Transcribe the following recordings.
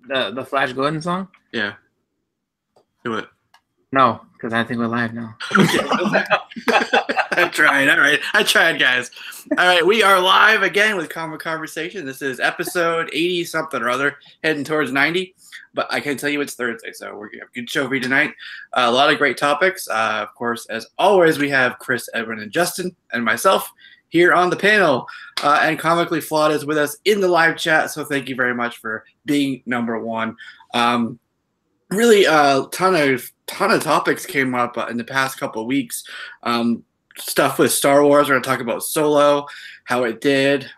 The Flash Gordon song? Yeah. Do it. No, because I think we're live now. I tried. All right. I tried, guys. All right. We are live again with Comic Conversation. This is episode 80 something or other, heading towards 90. But I can tell you it's Thursday, so we're going to have a good show for you tonight. A lot of great topics. Of course, as always, we have Chris, Edwin, and Justin, and myself here on the panel. And Comically Flawed is with us in the live chat, so thank you very much for being number one. Really, a ton of topics came up in the past couple of weeks. Stuff with Star Wars. We're going to talk about Solo, how it did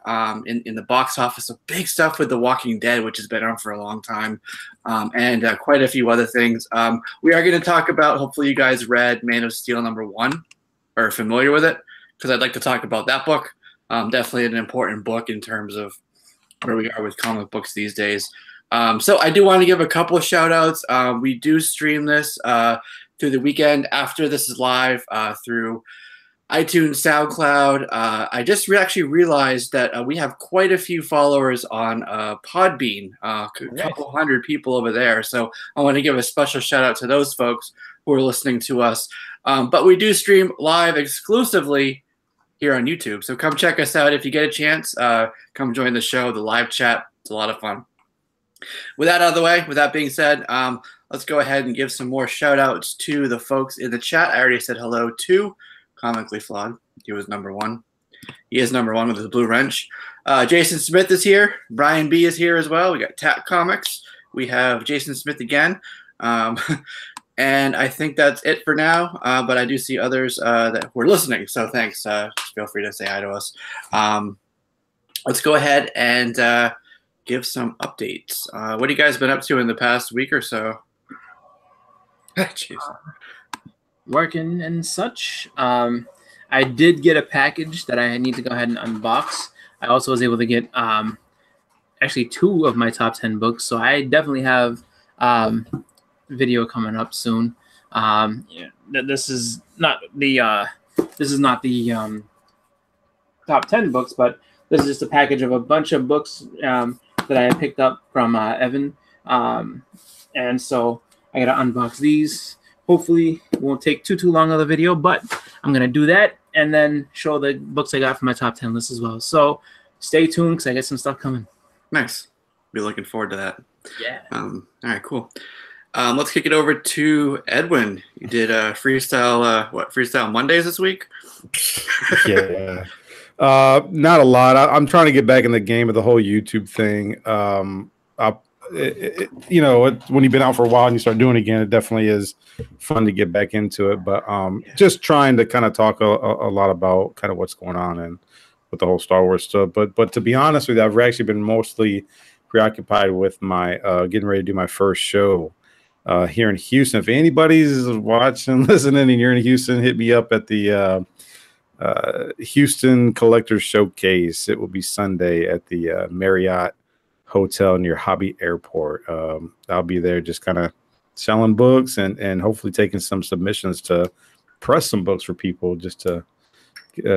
in the box office. So big stuff with The Walking Dead, which has been on for a long time, and quite a few other things. We are going to talk about, hopefully you guys read Man of Steel #1 or are familiar with it, because I'd like to talk about that book. Definitely an important book in terms of where we are with comic books these days. So I do want to give a couple of shout outs. We do stream this through the weekend after this is live through iTunes, SoundCloud. I just actually realized that we have quite a few followers on Podbean, a couple hundred people over there. So I want to give a special shout out to those folks who are listening to us. But we do stream live exclusively here on YouTube. So come check us out if you get a chance. Come join the show, the live chat. It's a lot of fun. With that out of the way, with that being said, let's go ahead and give some more shout outs to the folks in the chat. I already said hello to Comically Flawed. He was number one. He is number one with his blue wrench. Jason Smith is here. Brian B is here as well. We got Tap Comics. We have Jason Smith again. And I think that's it for now. But I do see others that were listening. So thanks. Feel free to say hi to us. Let's go ahead and give some updates. What have you guys been up to in the past week or so? Jeez. Working and such. I did get a package that I need to go ahead and unbox. I also was able to get actually 2 of my top 10 books, so I definitely have video coming up soon. This is not the top 10 books, but this is just a package of a bunch of books that I picked up from Evan, and so I gotta unbox these. Hopefully it won't take too long of the video, but I'm gonna do that and then show the books I got from my top 10 list as well. So stay tuned because I got some stuff coming. Nice. Be looking forward to that. Yeah. All right, cool. Let's kick it over to Edwin. You did Freestyle Mondays this week? Yeah. Not a lot. I'm trying to get back in the game of the whole YouTube thing. When you've been out for a while and you start doing it again, it definitely is fun to get back into it. But just trying to kind of talk a lot about kind of what's going on and with the whole Star Wars stuff. But to be honest with you, I've actually been mostly preoccupied with my getting ready to do my first show here in Houston. If anybody's watching, listening, and you're in Houston, hit me up at the Houston Collectors Showcase. It will be Sunday at the Marriott Hotel near Hobby Airport. I'll be there just kind of selling books and hopefully taking some submissions to press some books for people just to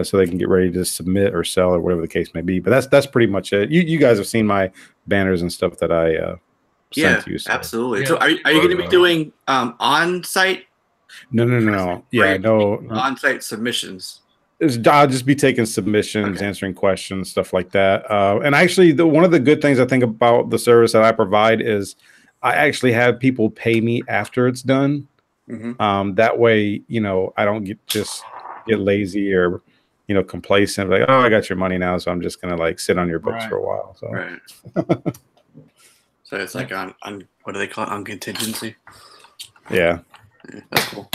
so they can get ready to submit or sell or whatever the case may be. But that's pretty much it. You guys have seen my banners and stuff that I sent to you. So. Absolutely. Yeah. So are you going to be doing on-site? No. Yeah, no. On-site submissions. I'll just be taking submissions, answering questions, stuff like that. And actually, one of the good things I think about the service that I provide is I actually have people pay me after it's done. Mm-hmm. That way, I don't get lazy or, complacent. Like, oh, I got your money now, so I'm just gonna sit on your books for a while. So, right. So it's like on what do they call it? On contingency. Yeah, that's cool.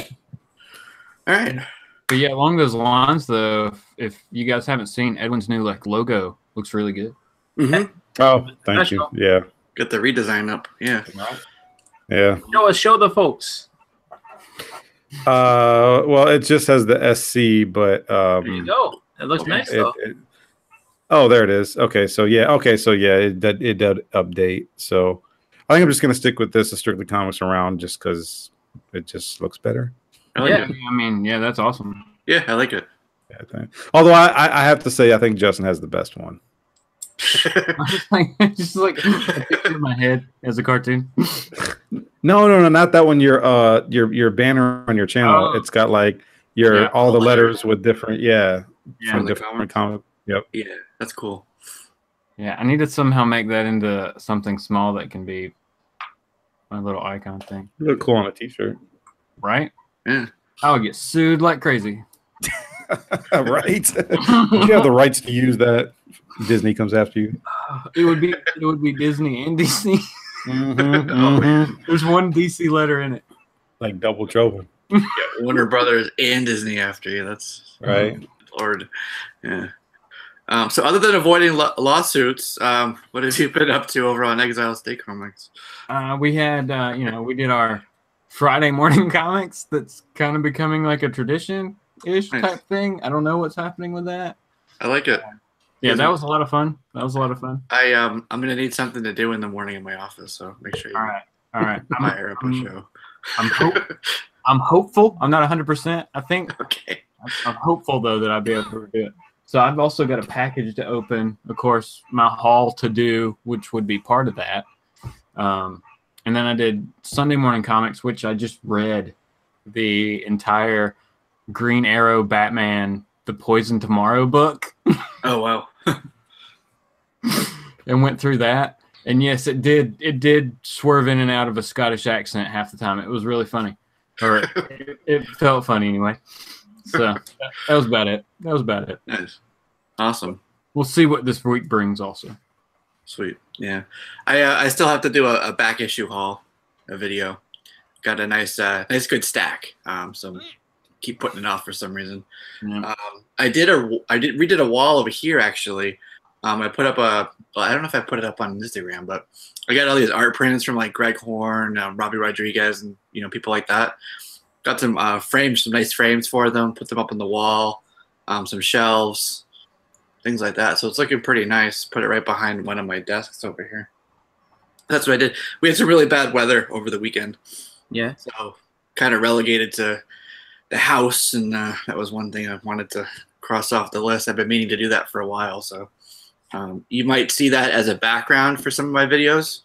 All right. But yeah, along those lines, though, if you guys haven't seen Edwin's new logo, looks really good. Mm-hmm. Oh, thank you. Yeah, get the redesign up. Yeah, yeah. Show the folks. Well, it just has the SC, but there you go. It looks nice though. Oh, there it is. Okay, so yeah, it did update. So I think I'm just gonna stick with this, the Strictly Comics around, just because it just looks better. I like it. I mean, yeah, that's awesome. Yeah, I like it. Yeah, although I have to say, I think Justin has the best one. just like a picture in my head as a cartoon. No, not that one. Your banner on your channel. It's got like all the letters with different from different comic. Yep. Yeah, that's cool. Yeah, I need to somehow make that into something small that can be my little icon thing. Look cool on a t-shirt. Right? Yeah. I would get sued like crazy. Right? You have the rights to use that. Disney comes after you. It would be Disney and DC. There's one DC letter in it. Like double trouble. Yeah, Warner Brothers and Disney after you. That's right. Lord. Yeah. So other than avoiding lawsuits, what have you been up to over on Exile State Comics? We had, we did our Friday morning comics. That's kind of becoming like a tradition-ish type thing. I don't know what's happening with that. I like it. Yeah, that was a lot of fun. I'm gonna need something to do in the morning in my office, so make sure you. All right. Fire up a show. I'm hopeful. I'm not 100%. I think. Okay. I'm hopeful though that I'll be able to do it. So I've also got a package to open. Of course, my haul to do, which would be part of that. And then I did Sunday morning comics, which I just read the entire Green Arrow Batman The Poison Tomorrow book. Oh wow. And went through that. And yes, it did swerve in and out of a Scottish accent half the time. It was really funny. Or it felt funny anyway. So that was about it. Nice. Awesome. We'll see what this week brings also. Sweet. Yeah. I still have to do a back issue haul, a video. Got a nice good stack. So keep putting it off for some reason. Yeah. I redid a wall over here actually. I put up I don't know if I put it up on Instagram, but I got all these art prints from like Greg Horn, Robbie Rodriguez, and people like that. Got some frames, some nice frames for them. Put them up on the wall, some shelves, things like that. So it's looking pretty nice. Put it right behind one of my desks over here. That's what I did. We had some really bad weather over the weekend. Yeah. So kind of relegated to the house, and that was one thing I wanted to cross off the list. I've been meaning to do that for a while, so you might see that as a background for some of my videos.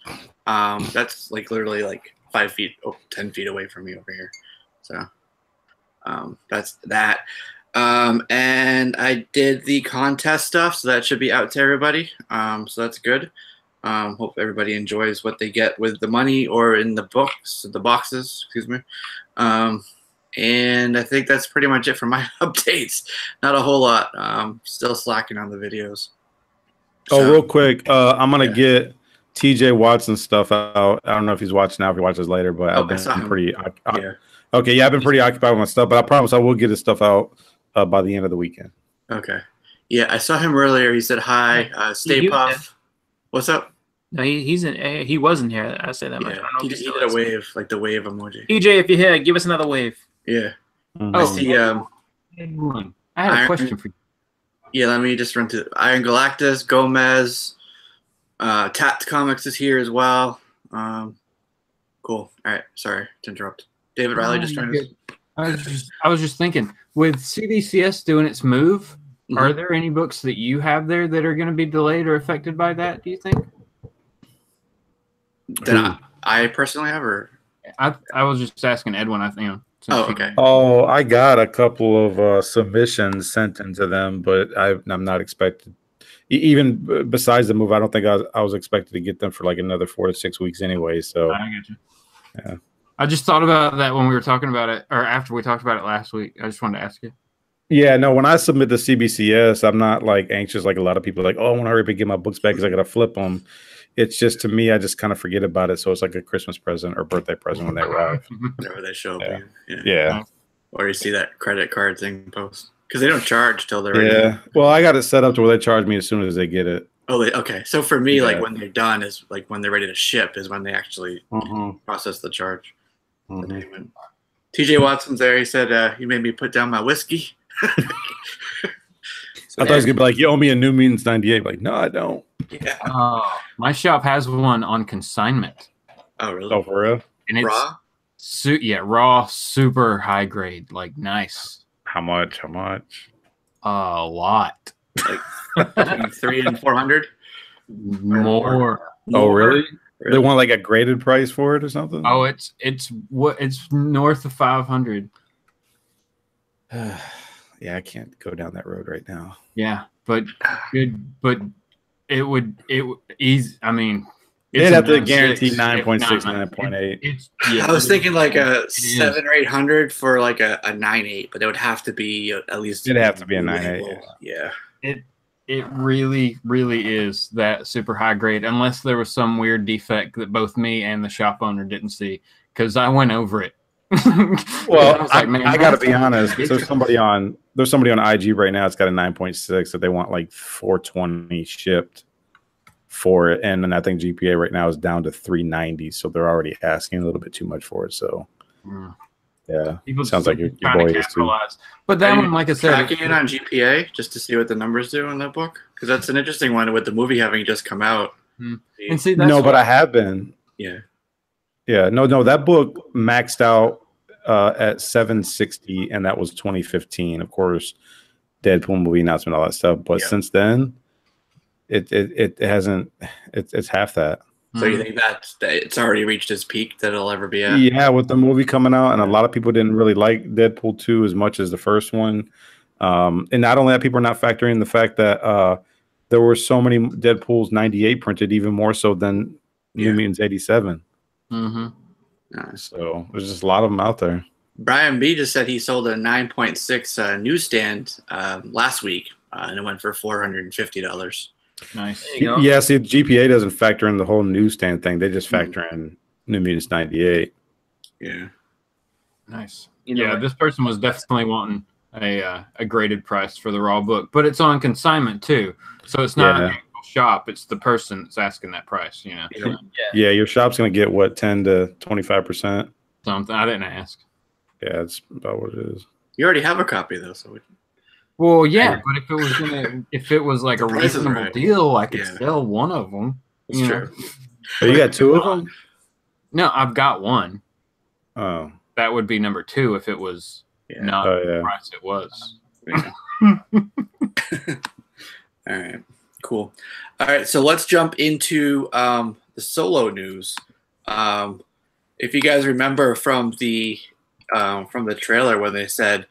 That's like literally like 5 feet, 10 feet away from me over here. So that's that. And I did the contest stuff, so that should be out to everybody. So that's good. Hope everybody enjoys what they get with the money or in the boxes, excuse me. And I think that's pretty much it for my updates. Not a whole lot. Still slacking on the videos. So, real quick, I'm gonna get TJ Watson's stuff out. I don't know if he's watching now, if he watches later, but I've been pretty. Okay, yeah, I've been pretty occupied with my stuff, but I promise I will get his stuff out by the end of the weekend. Okay. Yeah, I saw him earlier. He said hi. Stay Puff. What's up? No, he wasn't here. I say that much. I don't know he did a wave, like the wave emoji. EJ, if you're here, give us another wave. Yeah. Mm-hmm. I see. I had a question for you. Yeah, let me just run through. Iron Galactus, Gomez, Tat Comics is here as well. Cool. All right. Sorry to interrupt. David Riley just joined us. I was just thinking, with CDCS doing its move, are there any books that you have there that are going to be delayed or affected by that, do you think? That I personally have, or I was just asking Edwin. I think. Okay. Oh, I got a couple of submissions sent into them, but I'm not expected. Even besides the move, I don't think I was expected to get them for like another 4 to 6 weeks anyway. So I get you. Yeah. I just thought about that when we were talking about it, or after we talked about it last week. I just wanted to ask you. Yeah, no, when I submit the CBCS, I'm not like anxious like a lot of people like, oh, I want to hurry up and get my books back because I got to flip them. It's just, to me, I just kind of forget about it. So it's like a Christmas present or birthday present when they arrive. Whenever they show up. Yeah. Or you see that credit card thing post. Because they don't charge till they're ready. Yeah. Well, I got it set up to where they charge me as soon as they get it. Oh, okay. So for me, like when they're done is like when they're ready to ship is when they actually process the charge. The payment. TJ Watson's there. He said, you made me put down my whiskey. I thought he was going to be like, you owe me a New Mutants 98. Like, no, I don't. Yeah. My shop has one on consignment. Oh, really? Oh, for real? And it's raw? Raw, super high grade. Like, nice. How much? A lot. Like between 300 and 400? More. Oh, really? Really? They want like a graded price for it or something? Oh, it's north of 500. Yeah, I can't go down that road right now. Yeah, but it would easy. I mean, They'd have to 9.6, guarantee if 9.6, not 9.8. Yeah, I was thinking like a it is. 700 or 800 for like a 9.8, but it would have to be at least. It'd have to be a 9.8. Yeah. It really, really is that super high grade, unless there was some weird defect that both me and the shop owner didn't see, because I went over it. Well, was like, man, I got to be honest. There's somebody on IG right now. It's got a 9.6 that they want like 420 shipped for it, and then I think GPA right now is down to 390. So they're already asking a little bit too much for it. So yeah, People sounds like your trying boy to is too. capitalize. But that one, like I said, Tracking it on GPA just to see what the numbers do in that book, because that's an interesting one with the movie having just come out. and see, that's No, but I have been. Yeah. Yeah, no, that book maxed out at 760, and that was 2015. Of course, Deadpool movie announcement, all that stuff. But since then, it hasn't. It's half that. So you think that it's already reached its peak that it'll ever be at? Yeah, with the movie coming out, and a lot of people didn't really like Deadpool 2 as much as the first one. And not only that, people are not factoring in the fact that there were so many Deadpools 98 printed, even more so than New Mutants 87. Nice. So there's just a lot of them out there. Brian B just said he sold a 9.6 newsstand last week, and it went for $450. nice. Yeah, see, GPA doesn't factor in the whole newsstand thing. They just factor in New Mutants 98. Yeah. Nice. You know Yeah, what? this person was definitely wanting a graded price for the raw book, but it's on consignment too, so it's not an actual shop. It's the person that's asking that price. You know, Yeah, your shop's gonna get what 10 to 25%. something I didn't ask. Yeah, that's about what it is. You already have a copy though, so Well, yeah, but if it was like a price is reasonable right. deal, I could Yeah. sell one of them. it's You true. Oh, you got two of them? No, I've got one. Oh, That would be number two if it was Yeah. not Oh, the yeah. price it was. Yeah. All right, cool. All right, so let's jump into the Solo news. If you guys remember from the trailer when they said,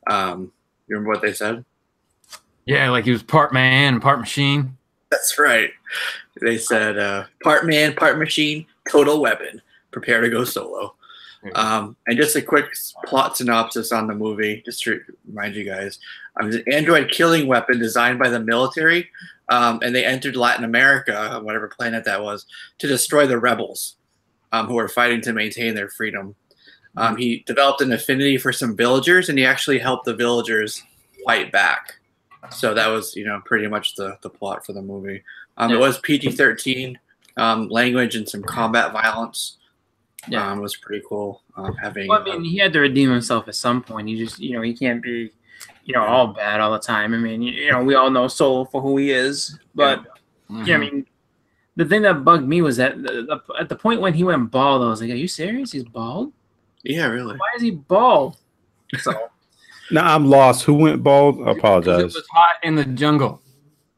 you remember what they said? Yeah, like he was part man, part machine. That's right. They said, part man, part machine, total weapon. Prepare to go solo. And just a quick plot synopsis on the movie, just to remind you guys. It's an android killing weapon designed by the military, and they entered Latin America, whatever planet that was, to destroy the rebels who were fighting to maintain their freedom. He developed an affinity for some villagers, and he actually helped the villagers fight back. So that was, pretty much the plot for the movie. It was PG-13, language and some combat violence. Yeah. It was pretty cool having. Well, I mean, he had to redeem himself at some point. He just, he can't be, all bad all the time. I mean, we all know Solo for who he is, but I mean, the thing that bugged me was that at the point when he went bald, I was like, "Are you serious? He's bald? Yeah, really. Why is he bald?" So now I'm lost. Who went bald? I apologize. It was hot in the jungle.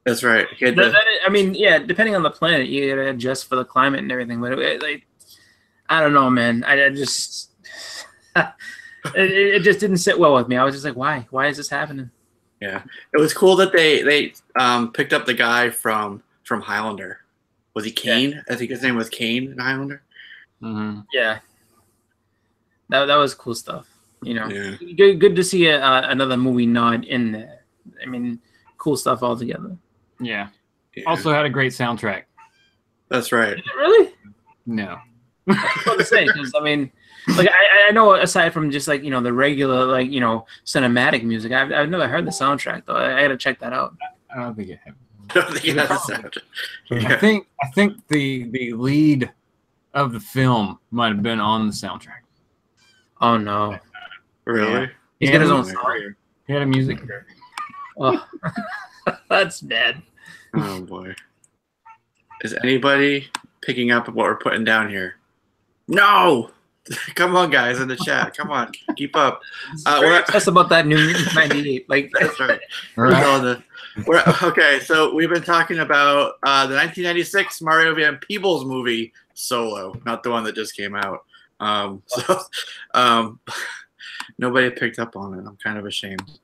That's right. He had I mean, yeah, depending on the planet, you gotta adjust for the climate and everything. But I don't know, man. I just it just didn't sit well with me. I was just like, why? Why is this happening? Yeah, it was cool that they picked up the guy from Highlander. Was he Kane? Yeah. I think his name was Kane in Highlander. Yeah, that was cool stuff. Yeah. Good to see another movie nod in there. I mean, cool stuff altogether. Yeah. Yeah. Also had a great soundtrack. That's right. Did it really? No. I was about to say, because I mean, I know aside from just the regular cinematic music, I've never heard the soundtrack though. I gotta check that out. I don't think it happened. I don't think it has a sound. I think the lead of the film might have been on the soundtrack. Oh no, Really? he's got his own song. He had a music career. Oh, that's bad. Oh boy. Is anybody picking up what we're putting down here? No. Come on, guys, in the chat. Come on, keep up. That's about that New Mutants 98. That's right. Right. So Okay, so we've been talking about the 1996 Mario Van Peebles movie Solo, not the one that just came out. Nobody picked up on it. I'm kind of ashamed.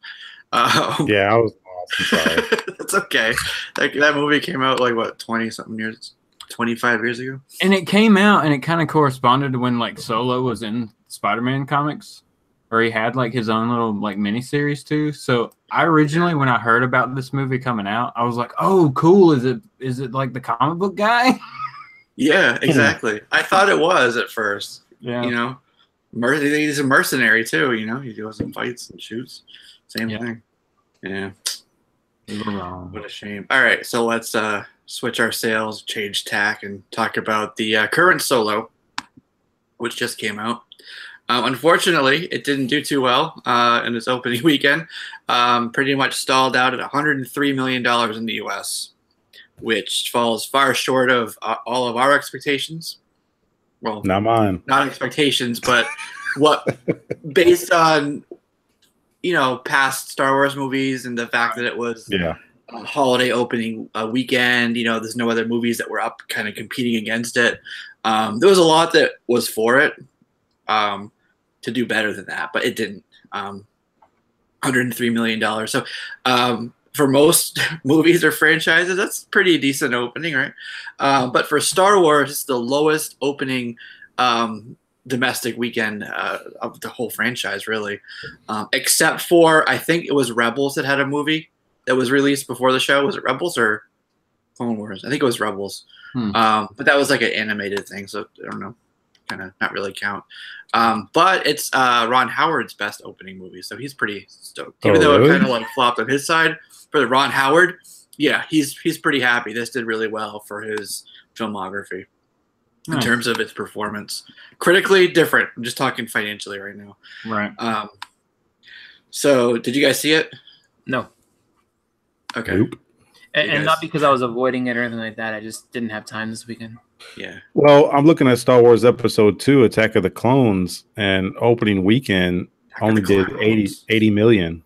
Yeah, I was lost. I'm sorry. That's okay. That movie came out like what 20-something years, 25 years ago. And it came out, and it kind of corresponded to when like Solo was in Spider-Man comics, or he had like his own little like miniseries too. So I originally, when I heard about this movie coming out, I was like, "Oh, cool! Is it like the comic book guy?" Yeah, exactly. I thought it was at first. Yeah. You know, he's a mercenary too. You know, he goes and fights and shoots. Same thing. Yeah. Wrong. What a shame. All right, so let's switch our sails, change tack, and talk about the current Solo, which just came out. Unfortunately, it didn't do too well in its opening weekend. Pretty much stalled out at $103 million in the U.S., which falls far short of all of our expectations. Well, not mine. Not expectations, but what based on past Star Wars movies and the fact that it was a holiday opening weekend. There's no other movies that were up kind of competing against it. There was a lot that was for it to do better than that, but it didn't. $103 million. So for most movies or franchises, that's pretty decent opening, right? But for Star Wars, it's the lowest opening domestic weekend of the whole franchise, really, except for I think it was Rebels that had a movie that was released before the show. Was it Rebels or Clone Wars? I think it was Rebels. But that was like an animated thing, so I don't know, kind of not really count. But it's Ron Howard's best opening movie, so he's pretty stoked. Even though it kind of like flopped on his side for Ron Howard, yeah, he's pretty happy. This did really well for his filmography. In terms of its performance. Critically different. I'm just talking financially right now. Right. So did you guys see it? No. Okay. Nope. And not because I was avoiding it or anything like that. I just didn't have time this weekend. Yeah. Well, I'm looking at Star Wars Episode 2, Attack of the Clones, and opening weekend only did 80 million.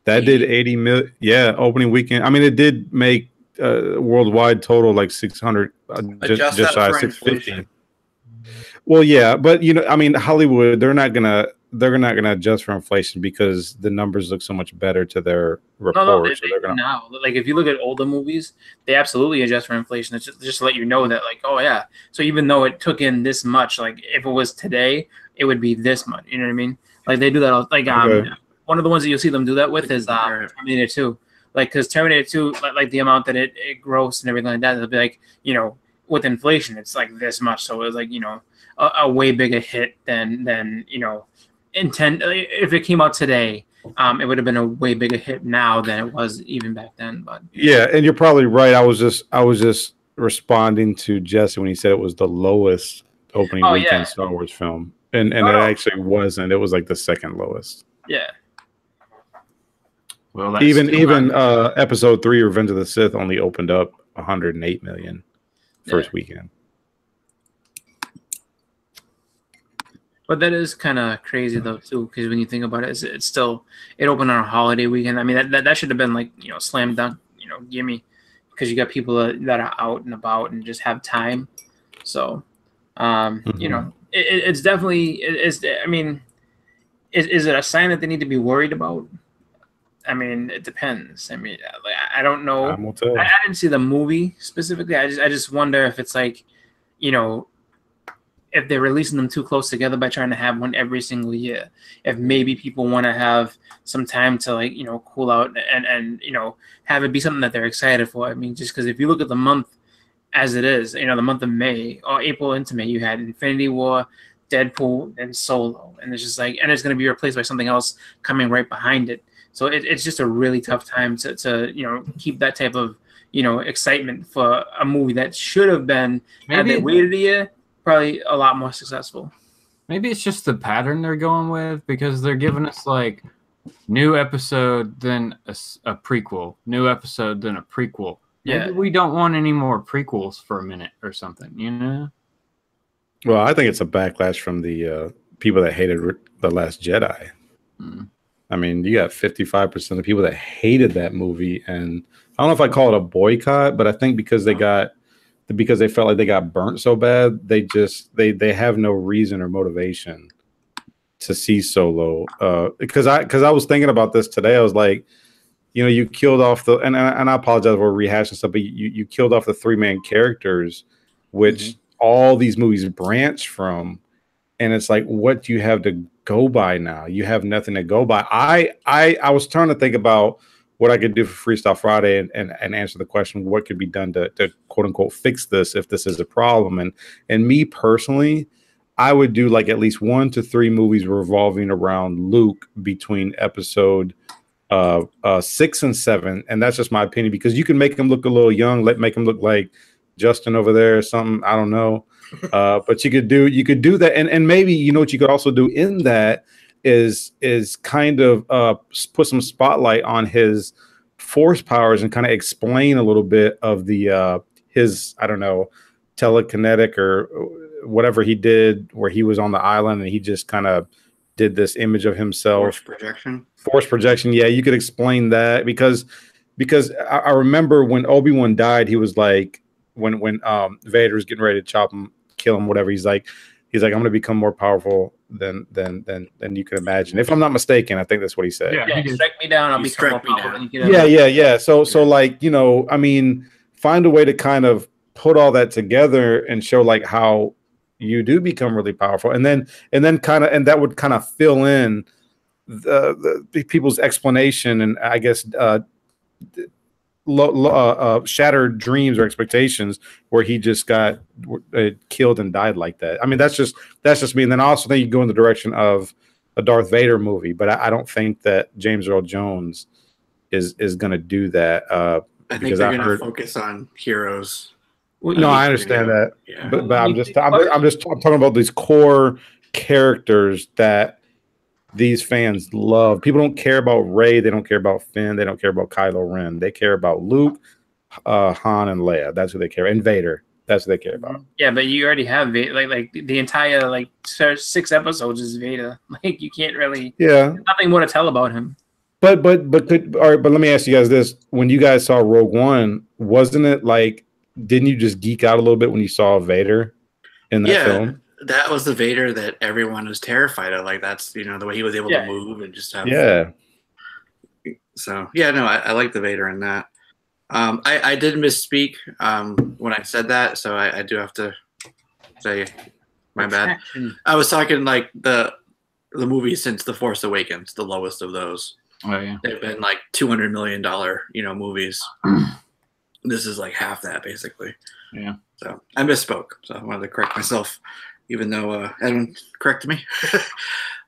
That did 80 million. Yeah, opening weekend. I mean, it did make worldwide total like 600, just shy of 650. Well, yeah, but I mean, Hollywood, they're not gonna adjust for inflation because the numbers look so much better to their reports. Now, like if you look at older movies, they absolutely adjust for inflation. It's just to let you know that, like, oh yeah, so even though it took in this much, like if it was today, it would be this much. You know what I mean? Like they do that. Like one of the ones that you'll see them do that with is Terminator 2. Like, because Terminator 2, like the amount that it grossed and everything like that, it'll be like, with inflation, it's like this much. So it was like, a way bigger hit than intent. If it came out today, it would have been a way bigger hit now than it was even back then. But yeah, and you're probably right. I was just responding to Jesse when he said it was the lowest opening weekend Star Wars film, and it actually wasn't. It was like the second lowest. Yeah. Well, even Episode 3, Revenge of the Sith, only opened up 108 million first weekend. But that is kind of crazy though too, because when you think about it, it opened on a holiday weekend. I mean, that should have been like slam dunk, gimme, because you got people that are out and about and just have time. So, it's definitely I mean, is it a sign that they need to be worried about? I mean, it depends. I mean, I don't know. I didn't see the movie specifically. I just wonder if it's like, if they're releasing them too close together by trying to have one every single year. If maybe people want to have some time to like, cool out and have it be something that they're excited for. I mean, just because if you look at the month as it is, the month of May or April into May, you had Infinity War, Deadpool, and Solo, and it's just like, and it's going to be replaced by something else coming right behind it. So it's just a really tough time to keep that type of excitement for a movie that should have been, had they waited a year, probably a lot more successful. Maybe it's just the pattern they're going with, because they're giving us like new episode, then a prequel, new episode, then a prequel. Maybe we don't want any more prequels for a minute or something, Well, I think it's a backlash from the people that hated The Last Jedi. I mean, you got 55% of people that hated that movie, and I don't know if I call it a boycott, but I think because they felt like they got burnt so bad, they have no reason or motivation to see Solo. Because I was thinking about this today. I was like, you killed off and I apologize for rehashing stuff, but you killed off the 3 main characters, which all these movies branch from, and it's like, what do you have to go by now? You have nothing to go by. I was trying to think about what I could do for Freestyle Friday and answer the question, what could be done to quote unquote fix this if this is a problem. And me personally, I would do like at least 1 to 3 movies revolving around Luke between episode 6 and 7, and that's just my opinion, because you can make him look a little young, make him look like Justin over there or something. I don't know. But you could do that, and maybe what you could also do in that is kind of put some spotlight on his force powers and kind of explain a little bit of the his, I don't know, telekinetic or whatever he did, where he was on the island and he just kind of did this image of himself. Force projection. Yeah, you could explain that because I remember when Obi-Wan died, he was like, when Vader was getting ready to kill him, whatever. He's like, I'm going to become more powerful than you can imagine. If I'm not mistaken, I think that's what he said. Yeah, strike me down, I'll become more powerful. Yeah. So like, I mean, find a way to kind of put all that together and show like how you do become really powerful, and then that would kind of fill in the people's explanation, and I guess shattered dreams or expectations where he just got killed and died like that. I mean, that's just me. And then I also think you go in the direction of a Darth Vader movie, but I don't think that James Earl Jones is going to do that. I think they're going to focus on heroes. Well, no, I understand that, yeah. but I'm talking about these core characters that these fans love. People don't care about Rey. They don't care about Finn. They don't care about Kylo Ren. They care about Luke, Han, and Leia. That's who they care. And Vader. That's who they care about. Yeah, but you already have Vader. Like the entire 6 episodes is Vader. Like you can't really. Yeah. Nothing more to tell about him. But all right. But let me ask you guys this: when you guys saw Rogue One, wasn't it like? Didn't you just geek out a little bit when you saw Vader in that film? That was the Vader that everyone was terrified of. Like that's the way he was able to move and just have. Yeah. So no, I like the Vader in that. I did misspeak when I said that, so I do have to say my bad. I was talking like the movies since The Force Awakens, the lowest of those. Oh yeah. They've been like $200 million, movies. This is like half that, basically. Yeah. So I misspoke. So I wanted to correct myself, even though Edwin corrected me.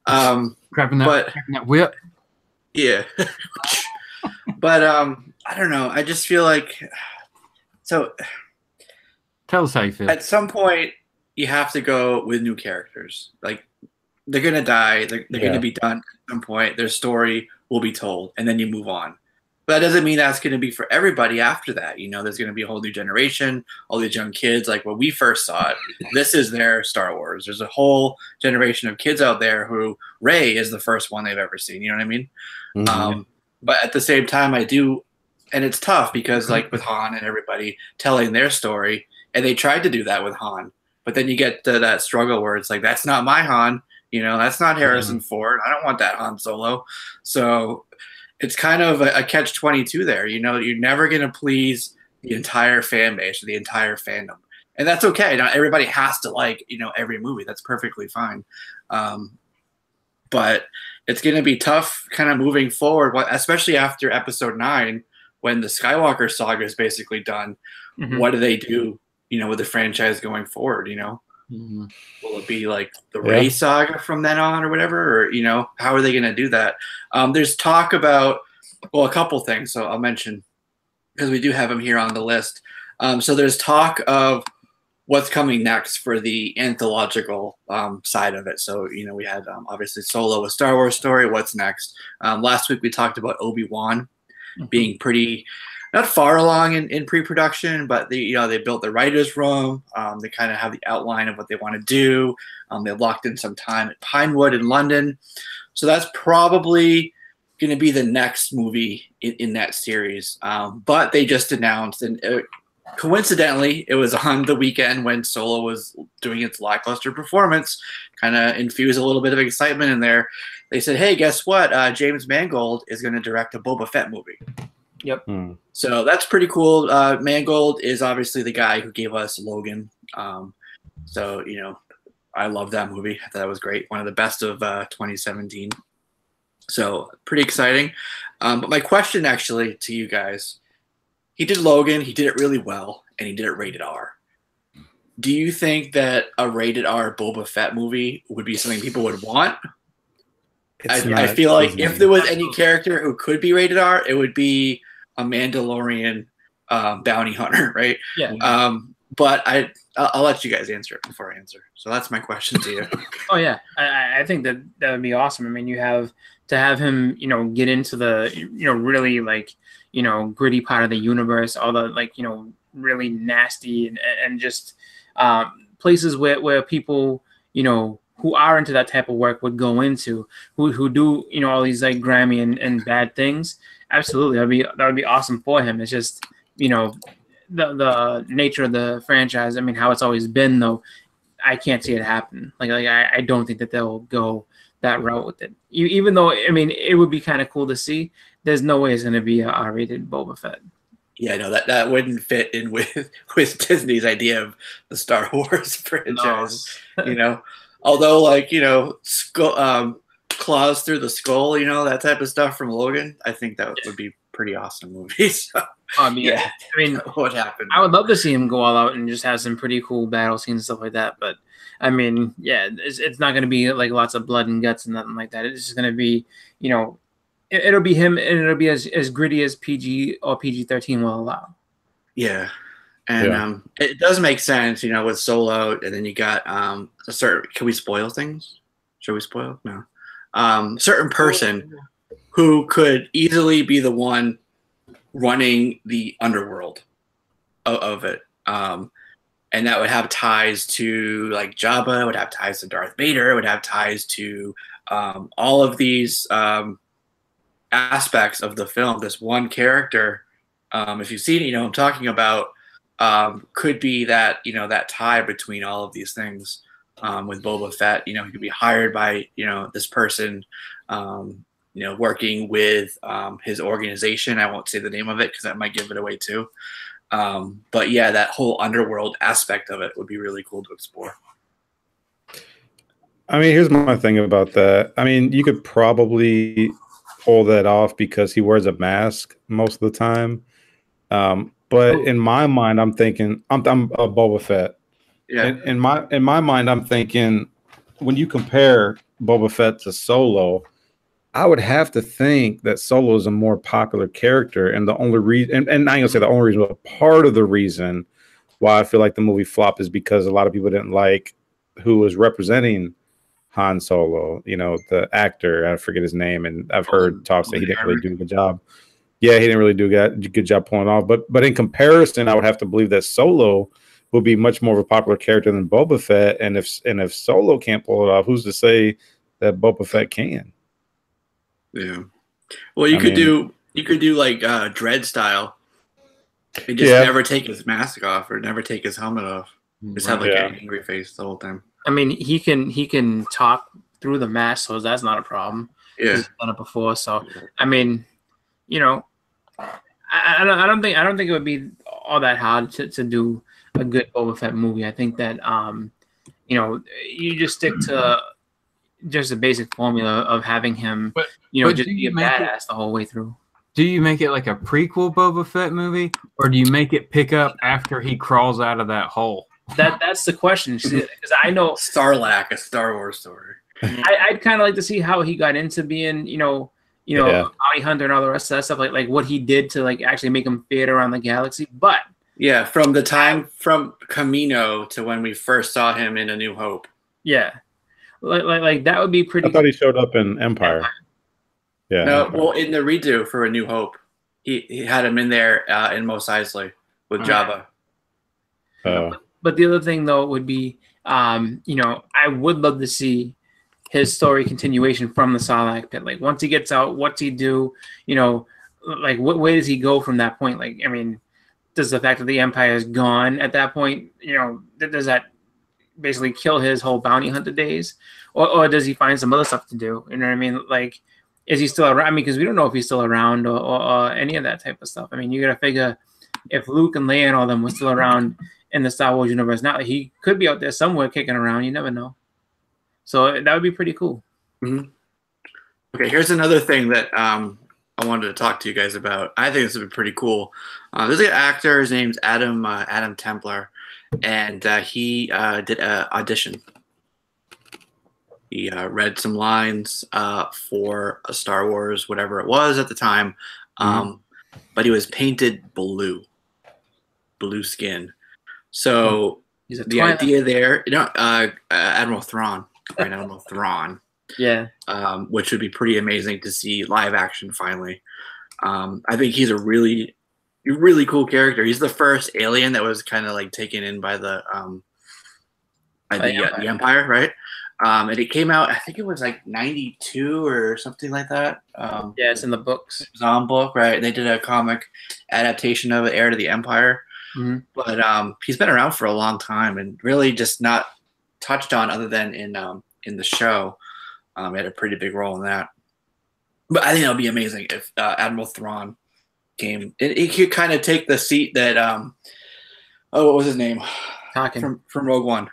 Crapping that whip. Yeah. But I don't know. I just feel like so. Tell us how you feel. At some point, you have to go with new characters. Like they're gonna die. They're gonna be done at some point. Their story will be told, and then you move on. But that doesn't mean that's going to be for everybody after that. There's going to be a whole new generation, all these young kids. Like when we first saw it, this is their Star Wars. There's a whole generation of kids out there who Rey is the first one they've ever seen. You know what I mean? Mm-hmm. But at the same time, I do, and it's tough because like with Han and everybody telling their story, and they tried to do that with Han, but then you get to that struggle where it's like, that's not my Han. That's not Harrison Ford. I don't want that Han Solo. So it's kind of a catch-22 there. You're never going to please the entire fan base or the entire fandom. And that's okay. Not everybody has to like, every movie. That's perfectly fine. But it's going to be tough kind of moving forward, especially after episode 9, when the Skywalker saga is basically done. Mm-hmm. What do they do, with the franchise going forward, Mm-hmm. Will it be like the Rey saga from then on or whatever? Or, how are they going to do that? There's talk about, a couple things. So I'll mention, because we do have them here on the list. So there's talk of what's coming next for the anthological side of it. So, we had obviously Solo, a Star Wars story. What's next? Last week we talked about Obi-Wan being pretty not far along in pre-production, but they built the writers' room. They kind of have the outline of what they want to do. They locked in some time at Pinewood in London. So that's probably going to be the next movie in that series. But they just announced, and coincidentally, it was on the weekend when Solo was doing its lackluster performance, kind of infused a little bit of excitement in there. They said, hey, guess what? James Mangold is going to direct a Boba Fett movie. Yep. So that's pretty cool. Mangold is obviously the guy who gave us Logan. So, you know, I love that movie. I thought it was great. One of the best of 2017. So pretty exciting. But my question actually to you guys, he did Logan, he did it really well, and he did it rated R. Do you think that a rated R Boba Fett movie would be something people would want? I feel like if there was any character who could be rated R, it would be a Mandalorian bounty hunter, right? Yeah. But I'll let you guys answer it before I answer. So that's my question to you. Oh yeah, I think that would be awesome. I mean, you have to have him, you know, get into the, you know, really like, you know, gritty part of the universe, all the like, you know, really nasty and just places where people, you know, who are into that type of work would go into, who do, you know, all these like grimy and bad things. Absolutely, that would be awesome for him. It's just, you know, the nature of the franchise. I mean, how it's always been, though, I can't see it happen. Like I don't think that they'll go that route with it. Even though, I mean, it would be kind of cool to see. There's no way it's going to be a R-rated Boba Fett. Yeah, no, that wouldn't fit in with Disney's idea of the Star Wars franchise. No. You know, although like, you know, claws through the skull, you know, that type of stuff from Logan, I think that would be pretty awesome movie. So, yeah, I mean, what happened? I would love to see him go all out and just have some pretty cool battle scenes and stuff like that. But I mean, yeah, it's not going to be like lots of blood and guts and nothing like that. It's just going to be, you know, it'll be him, and it'll be as gritty as PG or PG-13 will allow. Yeah, and it does make sense, you know, with Solo, and then you got a certain. Can we spoil things? Should we spoil? No. Certain person who could easily be the one running the underworld of it. And that would have ties to like Jabba, would have ties to Darth Vader, would have ties to all of these aspects of the film. This one character, if you've seen it, you know I'm talking about, could be that, you know, that tie between all of these things. With Boba Fett, you know, he could be hired by, you know, this person, you know, working with his organization. I won't say the name of it because that might give it away too. But yeah, that whole underworld aspect of it would be really cool to explore. I mean, here's my thing about that. I mean, you could probably pull that off because he wears a mask most of the time. But in my mind, I'm thinking I'm a Boba Fett. Yeah. In my mind, I'm thinking when you compare Boba Fett to Solo, I would have to think that Solo is a more popular character, and the only reason, and I ain't gonna say the only reason, but part of the reason why I feel like the movie flopped is because a lot of people didn't like who was representing Han Solo. You know, the actor, I forget his name, and I've heard talks that he didn't really do a good job. Yeah, he didn't really do a good job pulling off. But in comparison, I would have to believe that Solo will be much more of a popular character than Boba Fett, and if Solo can't pull it off, who's to say that Boba Fett can? Yeah. Well, you could do like Dredd style, and just never take his mask off or never take his helmet off. Just have like an angry face the whole time. I mean, he can talk through the mask, so that's not a problem. Yeah, he's done it before. So I mean, you know, I don't think it would be all that hard to do a good Boba Fett movie. I think that you know, you just stick to just the basic formula of having him, you know, just be a badass the whole way through. Do you make it like a prequel Boba Fett movie, or do you make it pick up after he crawls out of that hole? That's the question, because I know Sarlacc, a Star Wars story. I'd kind of like to see how he got into being, you know, bounty hunter and all the rest of that stuff, like what he did to like actually make him fit around the galaxy. But yeah, from the time from Camino to when we first saw him in A New Hope. Yeah, like that would be pretty. I thought he showed up in Empire. Yeah. No, Empire. well, in the redo for A New Hope, he had him in there in Mos Eisley with Jabba. But the other thing though would be, you know, I would love to see his story continuation from the Sarlacc pit. Like once he gets out, what's he do? You know, like what way does he go from that point? Like, I mean, does the fact that the Empire is gone at that point, you know, does that basically kill his whole bounty hunter days, or does he find some other stuff to do? You know what I mean? Like, is he still around? I mean, because we don't know if he's still around or any of that type of stuff. I mean, you got to figure if Luke and Leia and all them were still around in the Star Wars universe now, he could be out there somewhere kicking around. You never know. So that would be pretty cool. Mm-hmm. Okay, here's another thing that I wanted to talk to you guys about. I think this would be pretty cool. There's an actor. His name's Adam Templar, and he did an audition. He read some lines for a Star Wars, whatever it was at the time, but he was painted blue skin. So the idea there, you know, Admiral Thrawn, right? Admiral Thrawn. Yeah. Which would be pretty amazing to see live action finally. I think he's a really cool character. He's the first alien that was kind of like taken in by the Empire, right? And it came out, I think it was like 92 or something like that. Yeah, it's in the books. It was on book, right? They did a comic adaptation of it, Heir to the Empire. Mm-hmm. But he's been around for a long time and really just not touched on other than in the show. He had a pretty big role in that. But I think that would be amazing if Admiral Thrawn came. He could kind of take the seat that what was his name? Talking from Rogue One.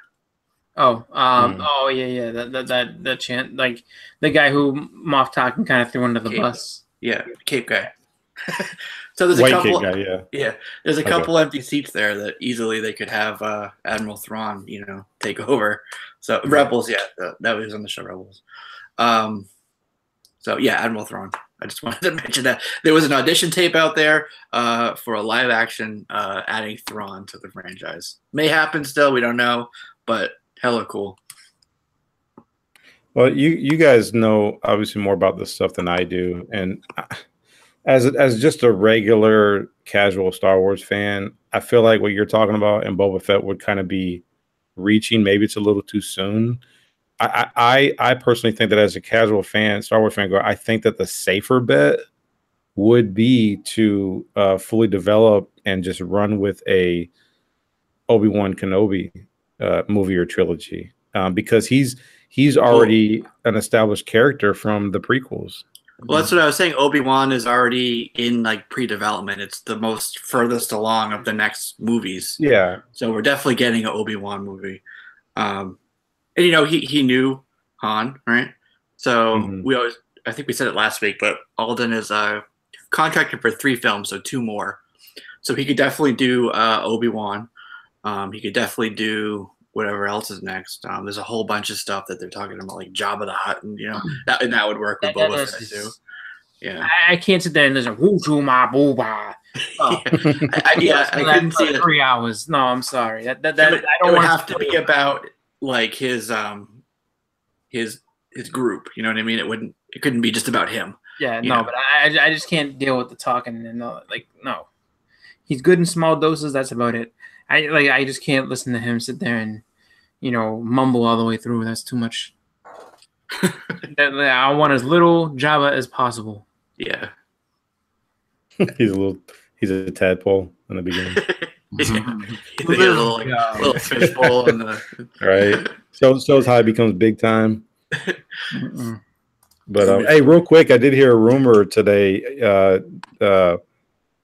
Oh yeah. That chant, like the guy who Moff Tarkin kind of threw under the bus. Yeah, Cape guy. So there's White a couple. Cape guy, yeah. There's a couple empty seats there that easily they could have Admiral Thrawn, you know, take over. So Rebels, that was on the show Rebels. So yeah, Admiral Thrawn. I just wanted to mention that there was an audition tape out there for a live action adding Thrawn to the franchise. May happen still, we don't know, but hella cool. Well, you guys know obviously more about this stuff than I do, and as just a regular casual Star Wars fan, I feel like what you're talking about in Boba Fett would kind of be reaching. Maybe it's a little too soon. I personally think that as a casual fan, Star Wars fan, I think that the safer bet would be to fully develop and just run with a Obi-Wan Kenobi movie or trilogy, because he's already an established character from the prequels. Well, that's what I was saying. Obi-Wan is already in like pre-development. It's the most furthest along of the next movies. Yeah. So we're definitely getting an Obi-Wan movie. And you know, he knew Han, right? So I think we said it last week, but Alden is contracted for 3 films, so 2 more. So he could definitely do Obi-Wan. He could definitely do whatever else is next. There's a whole bunch of stuff that they're talking about, like Jabba the Hutt, and you know that would work with Boba Fett too. Yeah, I can't sit there and listen. Woo my Boba. Oh. I couldn't see it. 3 hours. No, I'm sorry. I don't want to have to be about like his group. You know what I mean? It couldn't be just about him. Yeah, no, but I just can't deal with the talking and no. He's good in small doses. That's about it. I just can't listen to him sit there and, you know, mumble all the way through. That's too much. I want as little Jabba as possible. Yeah. He's a tadpole in the beginning. He's a little fishbowl in the right. Shows how he becomes big time. But hey, real quick, I did hear a rumor today.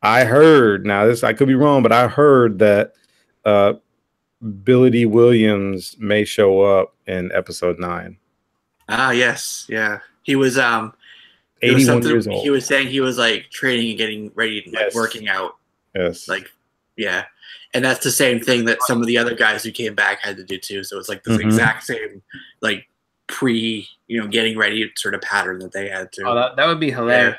I heard, now this I could be wrong, but I heard that Billy D. Williams may show up in episode 9. Ah, yes, yeah. He was 81 years old. He was saying he was like training and getting ready, and like working out. Yes. Like, yeah. And that's the same thing that some of the other guys who came back had to do too. So it's like this exact same like getting ready sort of pattern that they had to. Oh, that would be hilarious.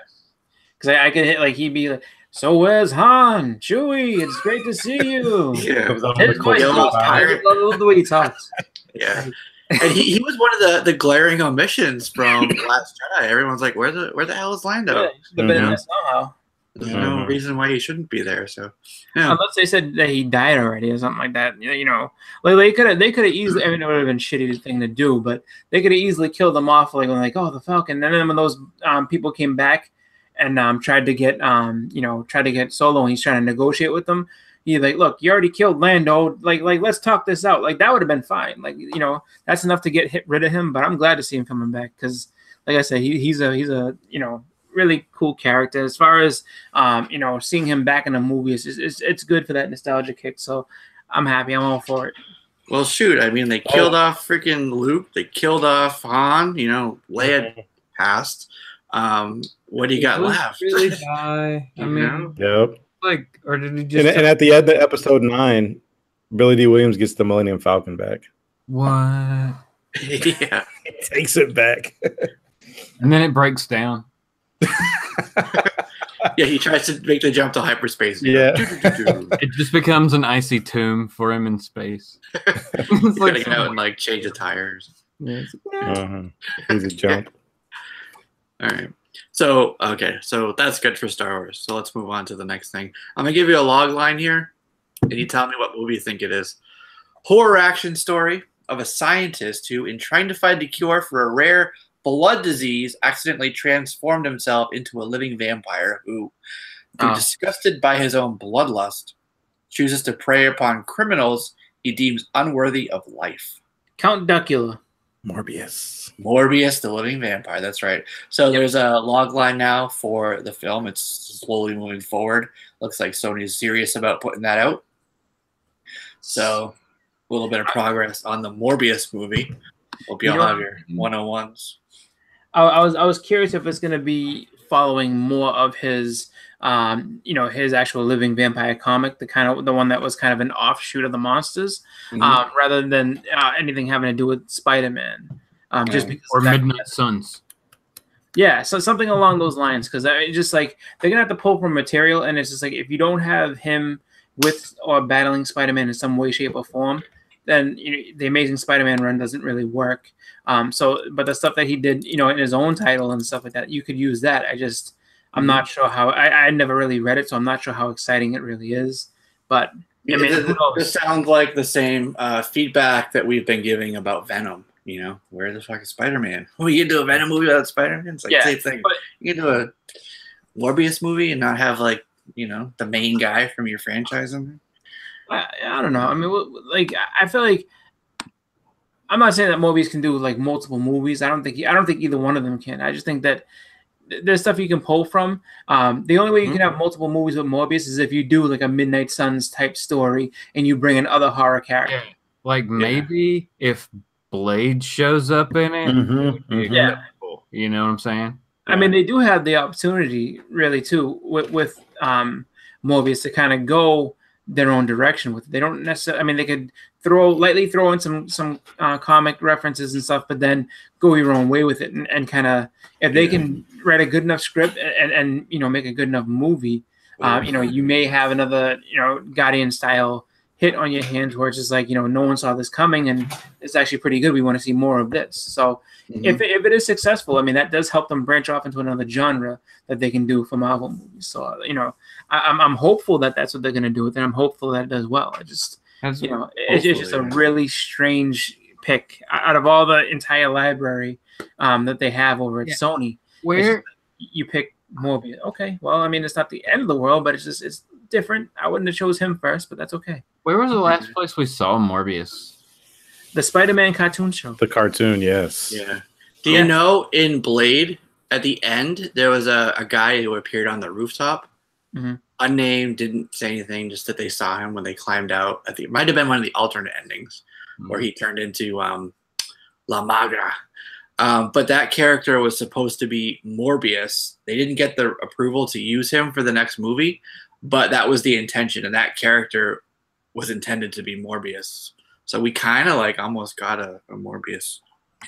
Because I could hit like he'd be like, "So where's Han? Chewie, it's great to see you." Yeah. His voice, I love the way he talks. Yeah. And he was one of the glaring omissions from Last Jedi. Everyone's like, where the hell is Lando? Yeah, somehow. There's no reason why he shouldn't be there. So, yeah. Unless they said that he died already or something like that, you know, like they could have easily. I mean, it would have been a shitty thing to do, but they could have easily killed him off, like when oh, the Falcon. And then when those people came back and tried to get Solo, and he's trying to negotiate with them. He's like, look, you already killed Lando. Like let's talk this out. Like that would have been fine. Like, you know, that's enough to get rid of him. But I'm glad to see him coming back because, like I said, he's a you know, really cool character. As far as you know, seeing him back in a movie it's good for that nostalgia kick. So I'm happy. I'm all for it. Well, shoot. I mean, they killed off freaking Luke. They killed off Han. You know, Leia passed. What do you got left? Really die? I mean, yep. Like, or did he just? And at the end of episode 9, Billy D. Williams gets the Millennium Falcon back. What? Yeah, He takes it back. And then it breaks down. Yeah, he tries to make the jump to hyperspace. Yeah. It just becomes an icy tomb for him in space. It's like go out and like change the tires. Yes. He's a jump. All right. So, okay. So that's good for Star Wars. So let's move on to the next thing. I'm going to give you a log line here, and you tell me what movie you think it is. Horror action story of a scientist who, in trying to find a cure for a rare blood disease, accidentally transformed himself into a living vampire who, disgusted by his own bloodlust, chooses to prey upon criminals he deems unworthy of life. Count Duckula. Morbius, the living vampire. That's right. So there's a log line now for the film. It's slowly moving forward. Looks like Sony's serious about putting that out. So a little bit of progress on the Morbius movie. Hope you all have your 101s. I was curious if it's going to be following more of his his actual living vampire comic, the one that was kind of an offshoot of the Monsters, rather than anything having to do with Spider-Man. Just because or Midnight Suns. Yeah, so something along those lines, because it's just like they're gonna have to pull from material, and it's just like if you don't have him with or battling Spider-Man in some way, shape, or form, then the Amazing Spider-Man run doesn't really work. But the stuff that he did, in his own title and stuff like that, you could use that. I'm not sure how. I never really read it, so I'm not sure how exciting it really is. But I mean, this sounds like the same feedback that we've been giving about Venom. Where the fuck is Spider-Man? Oh, you can do a Venom movie without Spider-Man? It's like the same thing. But you can do a Morbius movie and not have the main guy from your franchise in there. I don't know. I mean, I feel like I'm not saying that Morbius can do multiple movies. I don't think either one of them can. I just think that there's stuff you can pull from. The only way you can have multiple movies with Morbius is if you do a Midnight Suns type story and you bring in other horror characters. Maybe if Blade shows up in it, you know what I'm saying? I mean, they do have the opportunity, really, too, with Morbius to kind of go their own direction with it. They don't necessarily. I mean, they could lightly throw in some comic references and stuff, but then go your own way with it and kind of if they can write a good enough script and make a good enough movie, you may have another Guardian style hit on your hands where it's just no one saw this coming and it's actually pretty good. We want to see more of this. So if it is successful, I mean, that does help them branch off into another genre that they can do for Marvel movies. So, I'm hopeful that that's what they're going to do with it. I'm hopeful that it does well. It's just a really strange pick out of all the entire library that they have over at Sony. Where you pick Morbius. Okay. Well, I mean, it's not the end of the world, but it's different. I wouldn't have chose him first, but that's okay. Where was the last place we saw Morbius? The Spider-Man cartoon show. The cartoon, yes. Yeah. Do you know in Blade, at the end, there was a guy who appeared on the rooftop. Unnamed, didn't say anything, just that they saw him when they climbed out. It might have been one of the alternate endings where he turned into La Magra. But that character was supposed to be Morbius. They didn't get the approval to use him for the next movie, but that was the intention, and that character was intended to be Morbius. So we kind of almost got a Morbius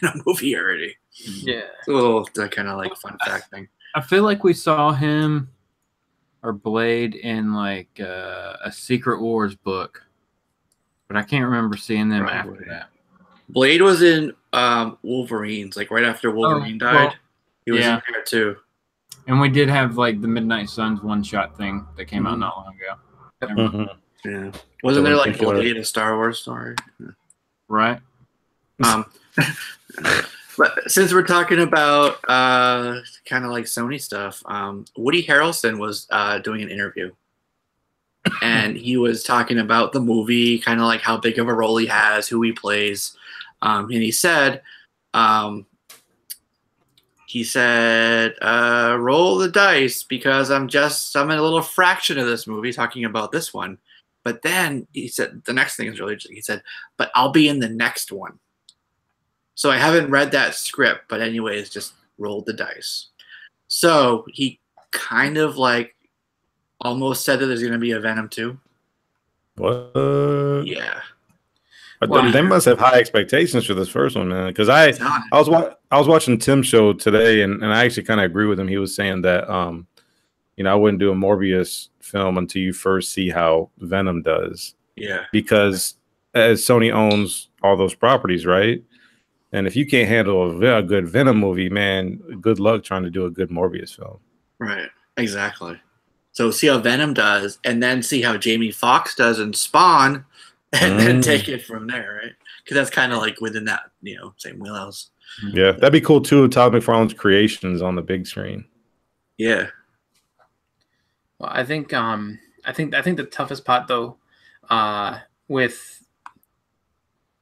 in a movie already. Yeah. It's a little kind of fun fact thing. I feel like we saw him or Blade in a Secret Wars book, but I can't remember seeing them after that. Blade was in Wolverines, right after Wolverine died. He was in there too. And we did have like the Midnight Suns one-shot thing that came out not long ago. Yeah. Wasn't there like a Star Wars story? Right. But since we're talking about kind of like Sony stuff, Woody Harrelson was doing an interview, and he was talking about the movie, kind of like how big of a role he has, who he plays, and he said, roll the dice because I'm in a little fraction of this movie, talking about this one. But then he said the next thing is really interesting. He said, but I'll be in the next one. So I haven't read that script, but anyways, just rolled the dice. So he kind of like almost said that there's going to be a Venom 2. What? Yeah. But they must have high expectations for this first one, man. Because I was watching Tim's show today, and I actually kind of agree with him. He was saying that I wouldn't do a Morbius film until you first see how Venom does. Yeah. Because as Sony owns all those properties, right? And if you can't handle a good Venom movie, man, good luck trying to do a good Morbius film. Right. Exactly. So see how Venom does, and then see how Jamie Foxx does in Spawn, and then take it from there, right? Because that's kind of like within that, same wheelhouse. Yeah, that'd be cool too. Todd McFarlane's creations on the big screen. Yeah. Well, I think the toughest part though, with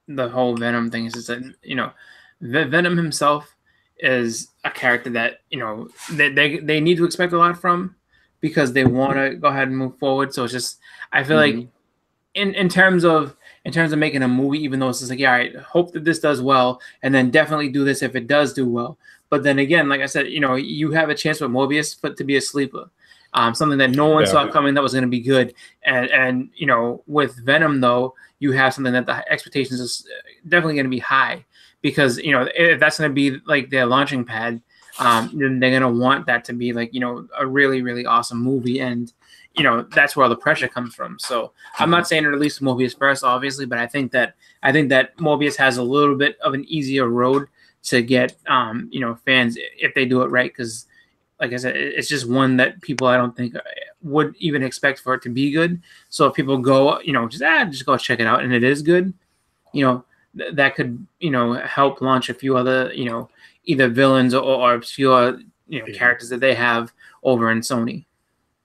the whole Venom thing is that Venom himself is a character that they need to expect a lot from, because they want to go ahead and move forward. So it's just, I feel like in terms of making a movie, even though it's just like, yeah, all right, hope that this does well, and then definitely do this if it does do well. But then again, like I said, you have a chance with Morbius to be a sleeper. Something that no one saw coming that was going to be good. And with Venom, though, you have something that the expectations is definitely going to be high, because, if that's going to be like their launching pad, then they're going to want that to be like, a really, really awesome movie. And, that's where all the pressure comes from. So I'm not saying to release Morbius first, obviously, but I think that Morbius has a little bit of an easier road to get, fans if they do it right. Because, like I said, it's just one that people, I don't think, would even expect for it to be good. So if people go, just go check it out, and it is good, that could, help launch a few other, either villains or obscure, characters that they have over in Sony.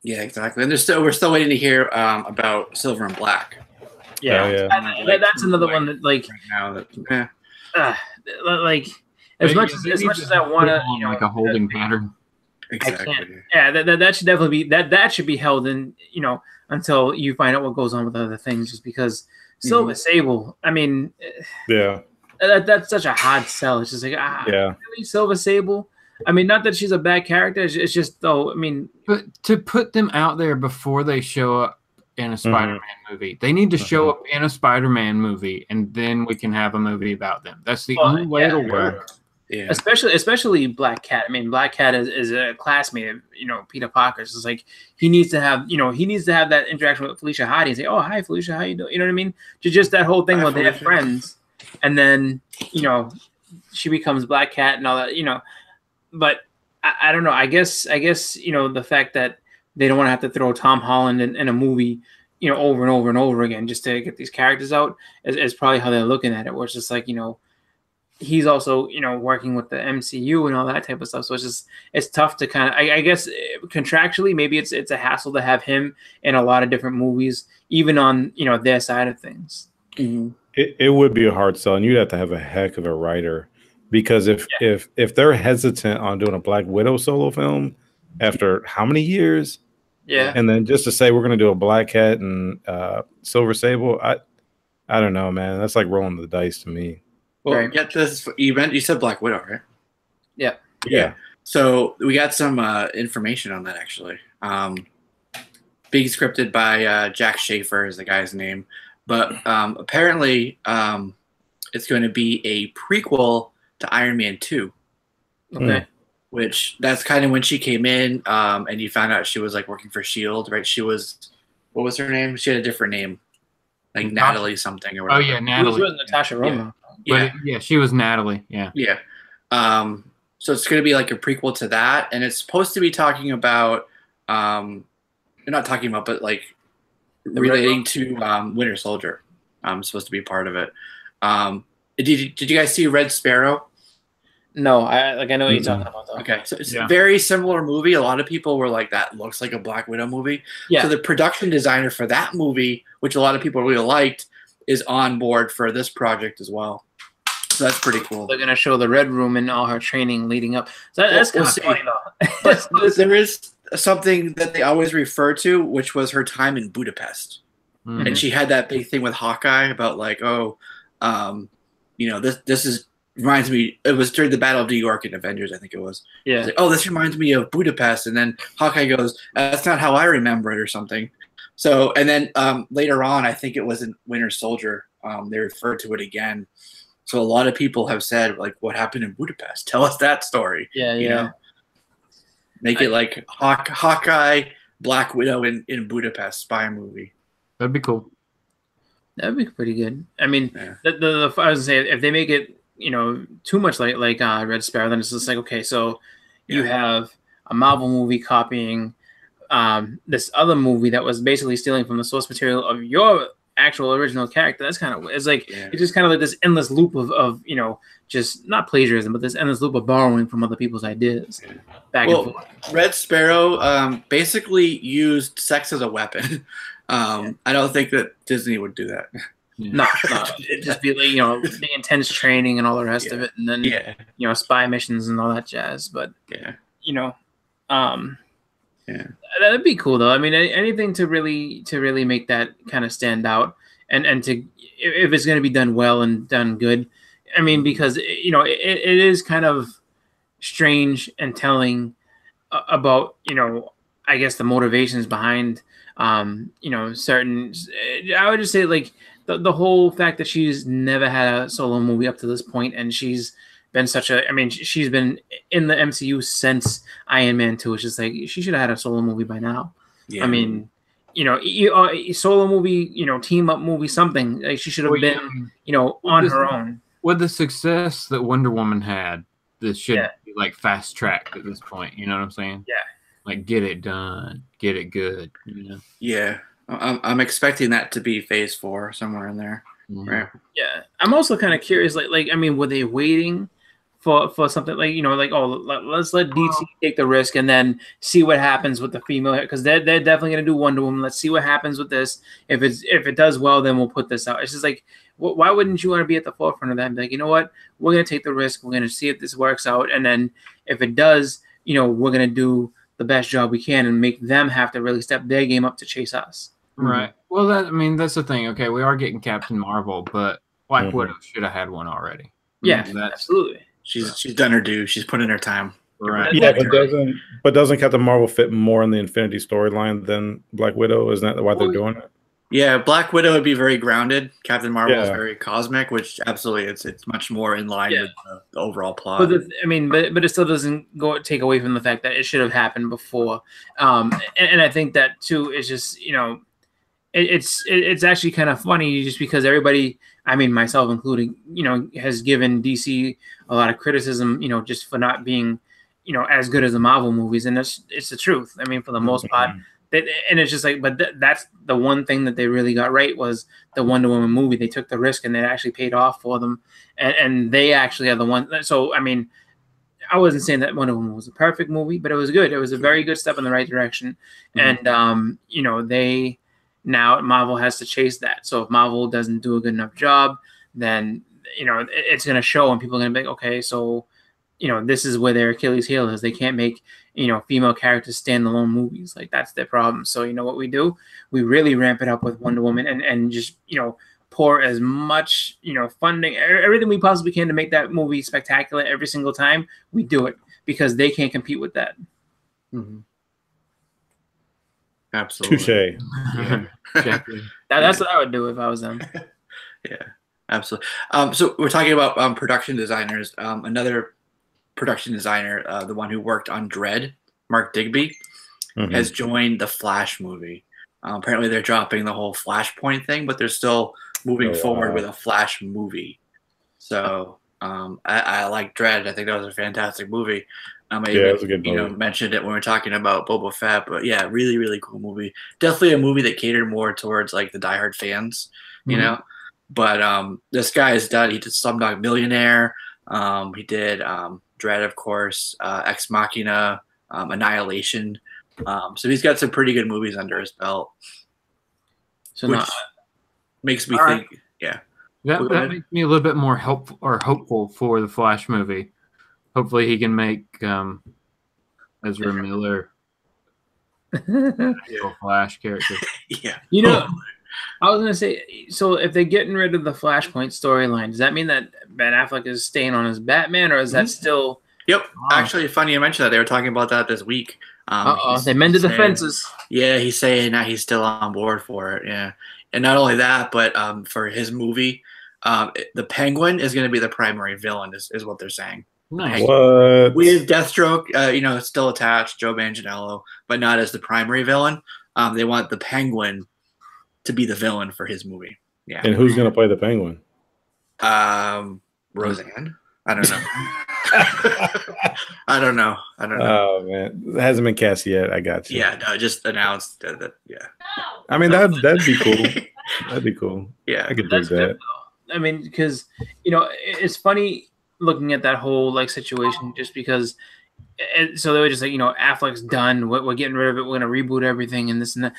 Yeah, exactly. And we're still waiting to hear about Silver and Black. Yeah, that's another one that like right now as much as I want to, like a holding pattern. Exactly. I can't. Yeah, that should definitely be that should be held in, until you find out what goes on with other things. Just because Silver Sable, I mean, that's such a hard sell. It's just like really, Silver Sable. I mean, not that she's a bad character. It's just though. I mean, but to put them out there before they show up in a Spider-Man movie, they need to show up in a Spider-Man movie, and then we can have a movie about them. That's the only way it'll work. Yeah. Especially Black Cat. I mean, Black Cat is a classmate of Peter Parker's. It's like he needs to have that interaction with Felicia Hardy and say, "Oh, hi, Felicia, how you doing?" You know what I mean? Just that whole thing where they have friends, and then she becomes Black Cat and all that. But I don't know. I guess the fact that they don't want to have to throw Tom Holland in a movie, over and over and over again just to get these characters out is probably how they're looking at it. Where it's just like he's also working with the MCU and all that type of stuff. So it's tough to kind of I guess contractually maybe it's a hassle to have him in a lot of different movies, even on their side of things. Mm-hmm. It would be a hard sell, and you'd have to have a heck of a writer, because if they're hesitant on doing a Black Widow solo film after how many years, and then just to say we're going to do a Black Cat and Silver Sable, I don't know, man. That's like rolling the dice to me. Well, get this. You said Black Widow, right? Yeah. So we got some information on that actually. Being scripted by Jack Schaefer is the guy's name, but apparently it's going to be a prequel to Iron Man 2. Okay. Which that's kind of when she came in, and you found out she was like working for S.H.I.E.L.D., right? She was, what was her name? She had a different name, like Natalie something or whatever. Oh yeah, Natalie. She was Natasha Romanoff. Yeah, she was Natalie. Yeah. Yeah. So it's going to be like a prequel to that, and it's supposed to be talking about, not talking about, but like relating to Winter Soldier. Supposed to be part of it. Did you guys see Red Sparrow? No, I know what you're talking about though. Okay, so it's a very similar movie. A lot of people were like, "That looks like a Black Widow movie." Yeah. So the production designer for that movie, which a lot of people really liked, is on board for this project as well. So that's pretty cool. They're gonna show the Red Room and all her training leading up. So that's kind of funny though. But there is something that they always refer to, which was her time in Budapest, and she had that big thing with Hawkeye about like, this reminds me. It was during the Battle of New York in Avengers, I think it was. Yeah. Like, this reminds me of Budapest, and then Hawkeye goes, "That's not how I remember it," or something. So, and then later on, I think it was in Winter Soldier. They referred to it again. So a lot of people have said, like, what happened in Budapest? Tell us that story. Yeah, you know? Make it like Hawkeye, Black Widow in Budapest spy movie. That'd be cool. That'd be pretty good. I mean, I was gonna say if they make it, too much like Red Sparrow, then it's just like, okay, so you have a Marvel movie copying this other movie that was basically stealing from the source material of your actual original character. That's kind of, it's like it's just kind of like this endless loop of just not plagiarism, but this endless loop of borrowing from other people's ideas back and forth. Red Sparrow basically used sex as a weapon. I don't think that Disney would do that. No, it'd just be like, the intense training and all the rest of it, and then spy missions and all that jazz. But that'd be cool though. I mean, anything to really make that kind of stand out, and to, if it's going to be done well and done good. I mean, because it is kind of strange and telling about I guess the motivations behind certain. I would just say like the whole fact that she's never had a solo movie up to this point, and she's been she's been in the MCU since Iron Man 2. It's just like she should have had a solo movie by now. Yeah. I mean, solo movie, team up movie, something like she should have been, on her own. With the success that Wonder Woman had, this should be like fast tracked at this point. You know what I'm saying? Yeah. Like get it done, get it good. Yeah, I'm expecting that to be Phase 4 somewhere in there. Mm-hmm. Right. Yeah, I'm also kind of curious. Like, I mean, were they waiting for something like let's let DC take the risk and then see what happens with the female, because they're definitely gonna do Wonder Woman. Let's see what happens with this. If it does well, then we'll put this out. It's just like, why wouldn't you want to be at the forefront of that and be like, you know what, we're gonna take the risk. We're gonna see if this works out, and then if it does, we're gonna do the best job we can and make them have to really step their game up to chase us. Right. Well, that's the thing. Okay, we are getting Captain Marvel, but Black Widow should have had one already. Yeah, absolutely. She's done her due. She's put in her time. Right. Yeah, but doesn't Captain Marvel fit more in the Infinity storyline than Black Widow? Isn't that why they're doing it? Yeah, Black Widow would be very grounded. Captain Marvel is very cosmic, which absolutely it's much more in line with the overall plot. But but it still doesn't take away from the fact that it should have happened before. And I think that too is just it's actually kind of funny just because everybody, I mean myself including, has given DC a lot of criticism, just for not being, as good as the Marvel movies, and it's the truth. I mean, for the most part. And it's just like, but that's the one thing that they really got right was the Wonder Woman movie. They took the risk and it actually paid off for them. And they actually are the one. So, I mean, I wasn't saying that Wonder Woman was a perfect movie, but it was good. It was a very good step in the right direction. Mm-hmm. And, Marvel has to chase that. So if Marvel doesn't do a good enough job, then, it's going to show and people are going to be like, okay, so, this is where their Achilles heel is. They can't make, female characters standalone movies. Like that's their problem. So what we do? We really ramp it up with Wonder Woman and just, pour as much, funding, everything we possibly can to make that movie spectacular every single time. We do it because they can't compete with that. Mm-hmm. Absolutely. Touche. Yeah. That's what I would do if I was them. Yeah, absolutely. So we're talking about production designers. Another production designer, the one who worked on Dredd, Mark Digby, has joined the Flash movie. Apparently they're dropping the whole Flashpoint thing, but they're still moving forward with a Flash movie. So I like Dredd. I think that was a fantastic movie. I Yeah, it was a good movie. mentioned it when we were talking about Boba Fett, but yeah, really, really cool movie. Definitely a movie that catered more towards like the diehard fans, you know. But this guy is done. He did Slumdog Millionaire. He did Dredd, of course, Ex Machina, Annihilation. So he's got some pretty good movies under his belt. So which makes me think, yeah. That makes me a little bit more hopeful for the Flash movie. Hopefully, he can make Ezra Miller Flash character. Yeah, you know, I was gonna say. So, if they're getting rid of the Flashpoint storyline, does that mean that Ben Affleck is staying on as Batman, or is that still? Yep. Actually, funny you mentioned that. They were talking about that this week. They mended the fences. Yeah, he's saying that he's still on board for it. Yeah, and not only that, but for his movie, the Penguin is going to be the primary villain. Is what they're saying. Nice. What? With Deathstroke, still attached, Joe Manganiello, but not as the primary villain. They want the Penguin to be the villain for his movie. Yeah. And who's going to play the Penguin? Roseanne. I don't know. I don't know. Oh man, it hasn't been cast yet. I got you. Yeah, no, just announced that. Yeah. I mean that'd be cool. That'd be cool. Yeah, I could do that. I mean, because it's funny looking at that whole situation, just because. So they were just like, Affleck's done. We're getting rid of it. We're gonna reboot everything and this and that.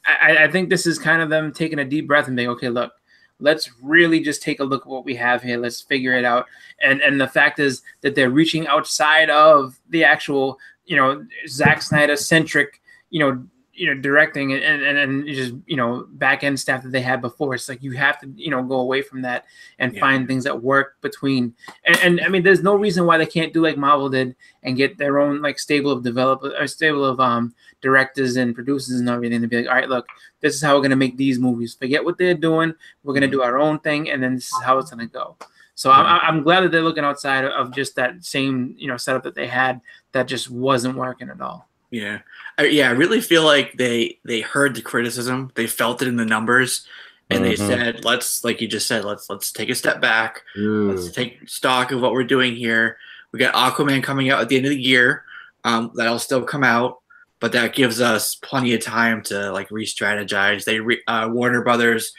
I think this is kind of them taking a deep breath and being, okay, look. Let's really just take a look at what we have here. Let's figure it out. And the fact is that they're reaching outside of the actual, Zack Snyder centric, directing and just, back end stuff that they had before. It's like you have to, go away from that and find things that work between. And I mean, there's no reason why they can't do like Marvel did and get their own like stable of developers or stable of directors and producers and everything to be like, all right, look, this is how we're going to make these movies. Forget what they're doing. We're going to do our own thing. And then this is how it's going to go. So I'm glad that they're looking outside of just that same, setup that they had that just wasn't working at all. Yeah. I really feel like they heard the criticism. They felt it in the numbers. And they said, like you just said, let's take a step back. Let's take stock of what we're doing here. We got Aquaman coming out at the end of the year. That'll still come out. But that gives us plenty of time to like re-strategize. Warner Brothers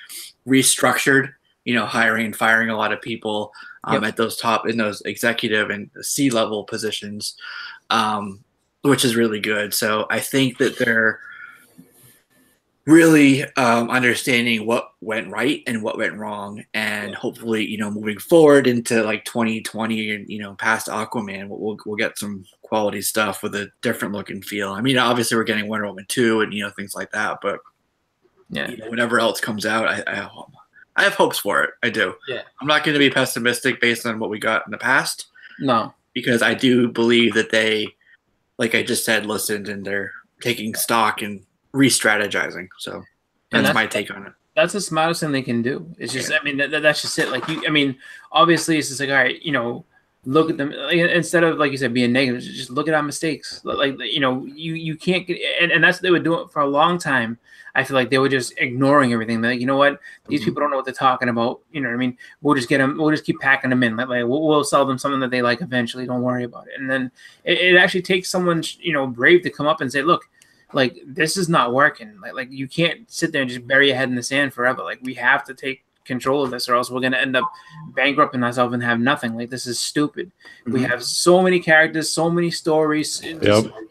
restructured, hiring and firing a lot of people at those executive and C-level positions, which is really good. So I think that they're really understanding what went right and what went wrong, and hopefully, moving forward into like 2020 and past Aquaman, we'll get some quality stuff with a different look and feel. I mean, obviously we're getting Wonder Woman 2 and things like that, but whatever else comes out, I have hopes for it. I do. Yeah, I'm not going to be pessimistic based on what we got in the past. No, because I do believe that they, like I just said, listened and they're taking stock and re-strategizing. So that's my take on it. That's the smartest thing they can do. It's just, I mean, that's just it. Like obviously it's just like, all right, look at them instead of, like you said, being negative, just look at our mistakes. Like, you can't get, and that's what they were doing for a long time. I feel like they were just ignoring everything. They're like, you know what? These people don't know what they're talking about. You know what I mean? We'll just get them. We'll just keep packing them in. Like we'll sell them something that they like eventually. Don't worry about it. And then it actually takes someone, brave to come up and say, look, like, this is not working. Like you can't sit there and just bury your head in the sand forever. Like, we have to take control of this, or else we're going to end up bankrupting ourselves and have nothing. Like, this is stupid. We have so many characters, so many stories.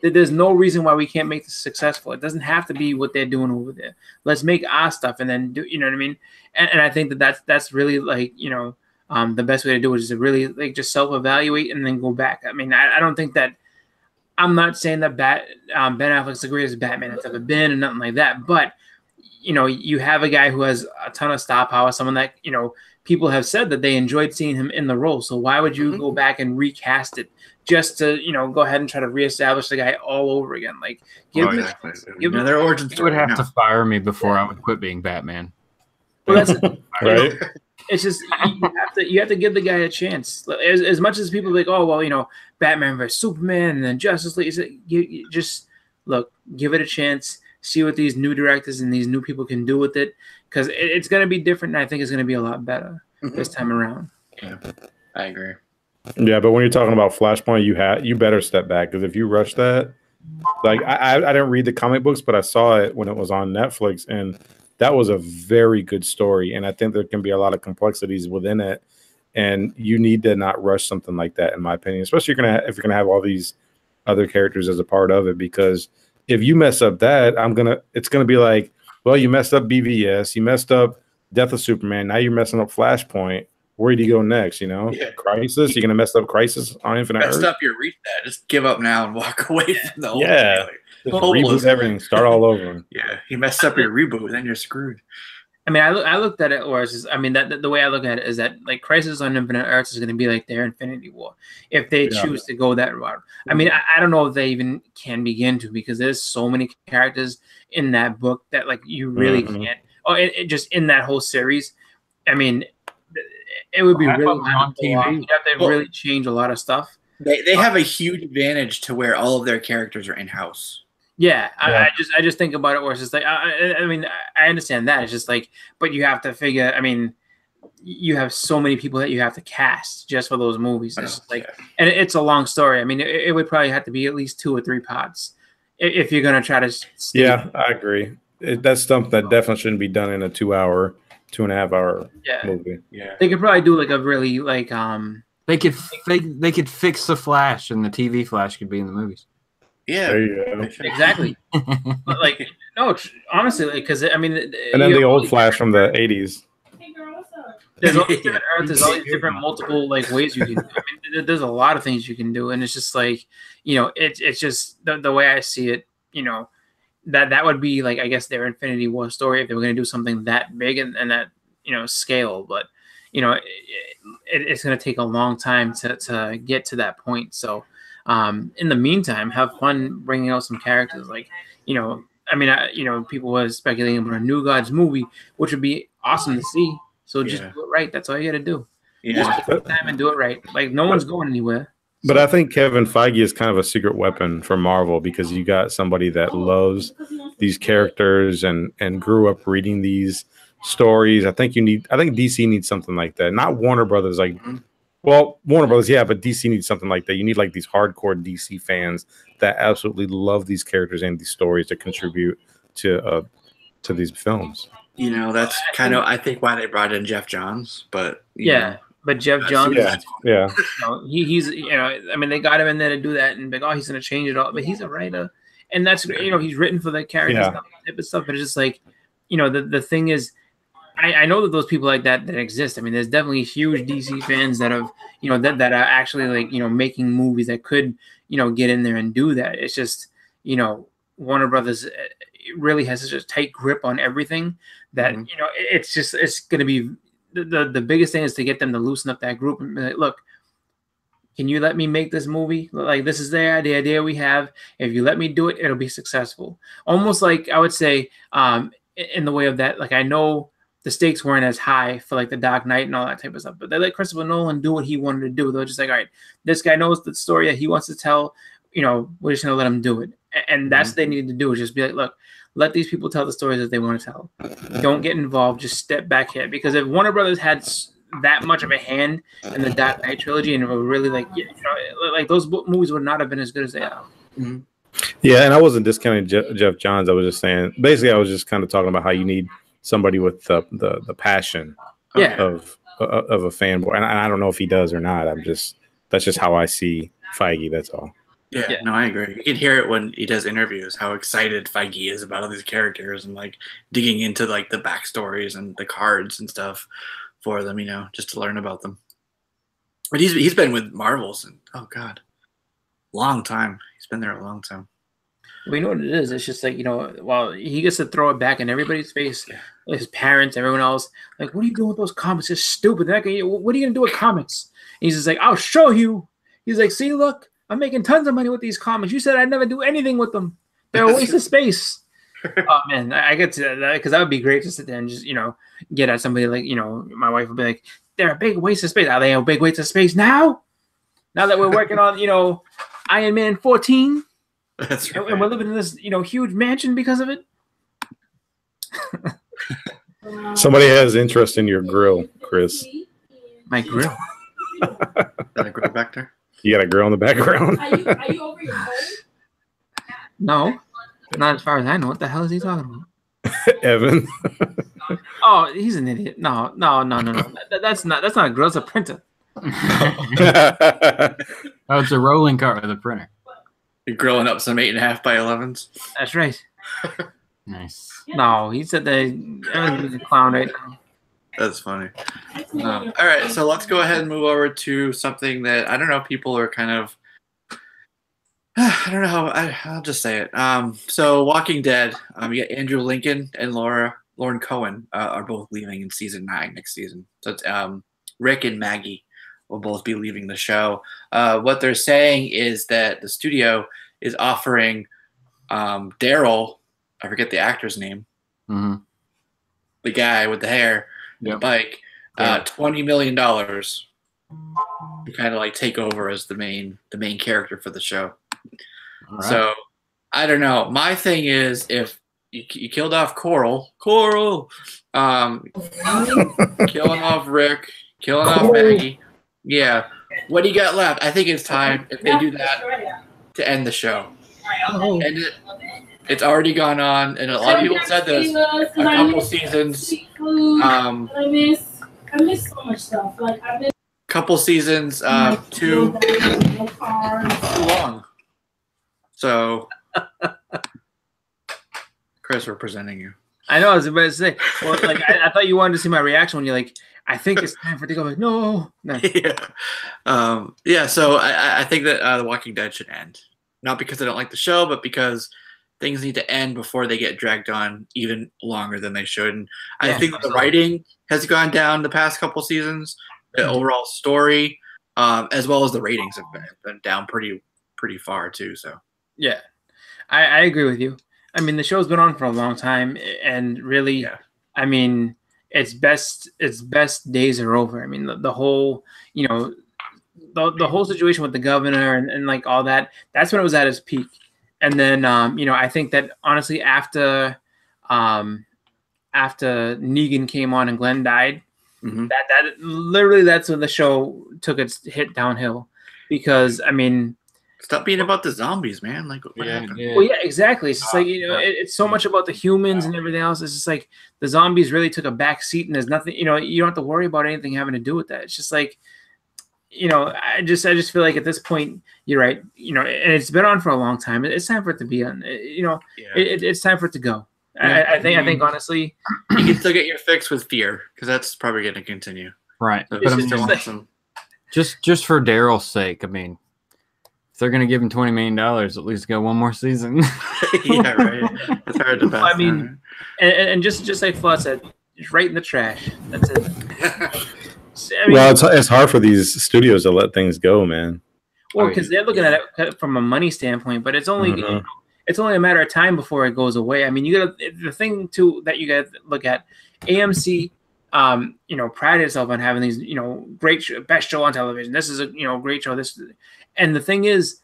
There's no reason why we can't make this successful. It doesn't have to be what they're doing over there. Let's make our stuff and then do, you know what I mean? And I think that's really like, the best way to do it is to really like just self-evaluate and then go back. I mean, I don't think that, I'm not saying that Ben Affleck's the greatest Batman that's ever been and nothing like that, but you have a guy who has a ton of star power, someone that, people have said that they enjoyed seeing him in the role. So why would you go back and recast it just to, go ahead and try to reestablish the guy all over again? Like, give their origin story. You would have to fire me before I would quit being Batman. Well, that's right. It's just you have to give the guy a chance. As much as people are like, oh well, Batman versus Superman and then Justice League. You just look, give it a chance, see what these new directors and these new people can do with it, because it's going to be different. And I think it's going to be a lot better this time around. Yeah. I agree. Yeah, but when you're talking about Flashpoint, you better step back, because if you rush that, like I didn't read the comic books, but I saw it when it was on Netflix, and that was a very good story. And I think there can be a lot of complexities within it, and you need to not rush something like that, in my opinion. Especially if you're gonna have all these other characters as a part of it, because if you mess up that, it's gonna be like, well, you messed up BVS, you messed up Death of Superman, now you're messing up Flashpoint. Where do you go next? Crisis. You're gonna mess up Crisis on Infinite Earth. Messed up your reset. Just give up now and walk away from the whole Yeah. thing. Just reboot everything. Start all over. Yeah, you messed up your reboot, then you're screwed. I mean, I looked at it, or it's just, I mean, that the way I look at it is that like Crisis on Infinite Earths is going to be like their Infinity War if they choose to go that route. I mean, I don't know if they even can begin to, because there's so many characters in that book that like you really can't. Oh, it just in that whole series. I mean, it would be really on TV. You'd have to really change a lot of stuff. They have a huge advantage to where all of their characters are in house. Yeah, I just think about it where it's just like I mean I understand that, it's just like, but you have to figure. I mean, you have so many people that you have to cast just for those movies. It's just like, and it's a long story. I mean, it would probably have to be at least 2 or 3 parts if you're gonna try to. Yeah, I agree. That's something that definitely shouldn't be done in a 2.5 hour movie. Yeah, they could probably do like a really like They could fix the Flash, and the TV Flash could be in the movies. Yeah, there you go. Exactly. But like, no, honestly, because I mean, and then the old Flash from the 80s. There's all these different Earths. There's all these different multiple like ways you can. I mean, there's a lot of things you can do, and it's just like, it's just the way I see it. That would be like, I guess, their Infinity War story if they were going to do something that big and that scale. But it's going to take a long time to get to that point. So. In the meantime, have fun bringing out some characters. Like, I mean, people were speculating about a New Gods movie, which would be awesome to see. So just do it right. That's all you got to do. Yeah, just take time and do it right. Like, no one's going anywhere. But I think Kevin Feige is kind of a secret weapon for Marvel, because you got somebody that loves these characters and grew up reading these stories. I think DC needs something like that. Not Warner Brothers, like. Well, Warner Brothers, yeah, but DC needs something like that. You need like these hardcore DC fans that absolutely love these characters and these stories to contribute to these films. That's kind of, I think, why they brought in Jeff Johns. But but Jeff Johns, he's I mean, they got him in there to do that, and like, he's going to change it all. But he's a writer, and that's he's written for the characters type of stuff. But it's just like, the thing is. I know that those people like that exist. I mean, there's definitely huge DC fans that have, that are actually like, making movies that could, get in there and do that. It's just, Warner Brothers really has such a tight grip on everything that, it's going to be the biggest thing is to get them to loosen up that group and be like, look, can you let me make this movie? Like, this is the idea we have. If you let me do it, it'll be successful. Almost like I would say, in the way of that, like, I know the stakes weren't as high for like the Dark Knight and all that type of stuff, but they let Christopher Nolan do what he wanted to do. They're just like, all right, this guy knows the story that he wants to tell. We're just gonna let him do it, and that's what they needed to do. Is just be like, look, let these people tell the stories that they want to tell. Don't get involved. Just step back here, because if Warner Brothers had that much of a hand in the Dark Knight trilogy, and it were really like, like those movies would not have been as good as they are. Mm-hmm. Yeah, and I wasn't discounting Jeff Johns. I was just saying, basically, I was just kind of talking about how you need somebody with the passion of a fanboy, and I don't know if he does or not. That's just how I see Feige. That's all. Yeah, no, I agree. You can hear it when he does interviews, how excited Feige is about all these characters and like digging into like the backstories and the cards and stuff for them, just to learn about them. But he's been with Marvel since long time. He's been there a long time. We know what it is. It's just like, while he gets to throw it back in everybody's face, his parents, everyone else, like, what are you doing with those comics? It's stupid. What are you going to do with comics? And he's just like, I'll show you. He's like, see, look, I'm making tons of money with these comics. You said I'd never do anything with them. They're a waste of space. Oh, man, I get to that, because that would be great to sit there and just, get at somebody like, my wife would be like, they're a big waste of space. Are they a big waste of space now? Now that we're working on, Iron Man 14? That's right. And we're living in this, huge mansion because of it. Somebody has interest in your grill, Chris. My grill. Got a girl back there? You got a girl in the background. Are you over your phone? No, not as far as I know. What the hell is he talking about? Evan. Oh, he's an idiot. No. That's not a girl. It's a printer. Oh, it's a rolling cart with a printer. You're grilling up some 8.5 by 11s. That's right. Nice. No, he said that Evan's a clown right now. That's funny. All right, so let's go ahead and move over to something that I don't know. People are kind of. I don't know how. I'll just say it. So Walking Dead. You got Andrew Lincoln and Lauren Cohen are both leaving in season 9 next season. So it's Rick and Maggie will both be leaving the show. What they're saying is that the studio is offering Daryl, I forget the actor's name, the guy with the hair, and the bike, $20 million to kind of like take over as the main character for the show. Right. So I don't know. My thing is, if you killed off Coral, killing off Rick, killing off Maggie. Yeah. What do you got left? I think it's time, if they do that, to end the show. End it. It's already gone on, and a lot of people said this. A couple seasons. I miss so much stuff. Like I miss. Couple seasons. Too long. So, Chris, we're presenting you. I know. I was about to say. Well, like I thought you wanted to see my reaction when you're like, I think it's time for it to go. Like, no. Yeah. So I think that The Walking Dead should end, not because I don't like the show, but because things need to end before they get dragged on even longer than they should. And I think the writing has gone down the past couple seasons. The overall story, as well as the ratings, have been down pretty far too. So yeah, I agree with you. I mean, the show's been on for a long time, and really, I mean, its best days are over. I mean, the whole, the whole situation with the governor and like all that, that's when it was at its peak. And then, I think that honestly, after Negan came on and Glenn died, that literally that's when the show took its hit downhill, because I mean, stop being about the zombies, man. Like, what happened? Yeah. Well, yeah, exactly. It's just like, it's so much about the humans and everything else. It's just like the zombies really took a back seat, and there's nothing, you don't have to worry about anything having to do with that. It's just like, I just feel like at this point, you're right. And it's been on for a long time. It's time for it to be on. It's time for it to go. Yeah. I think honestly, you can still get your fix with Fear, because that's probably going to continue. Right. So but I mean, just for Daryl's sake, I mean, if they're going to give him $20 million, at least go one more season. Yeah, right. It's hard to pass. I mean, and just like Flaw said, just right in the trash. That's it. It's hard for these studios to let things go, man. Well, because they're looking at it from a money standpoint, but it's only it's only a matter of time before it goes away. I mean, you got the thing too that you got to look at. AMC, prided itself on having these, great best show on television. This is a great show. And the thing is,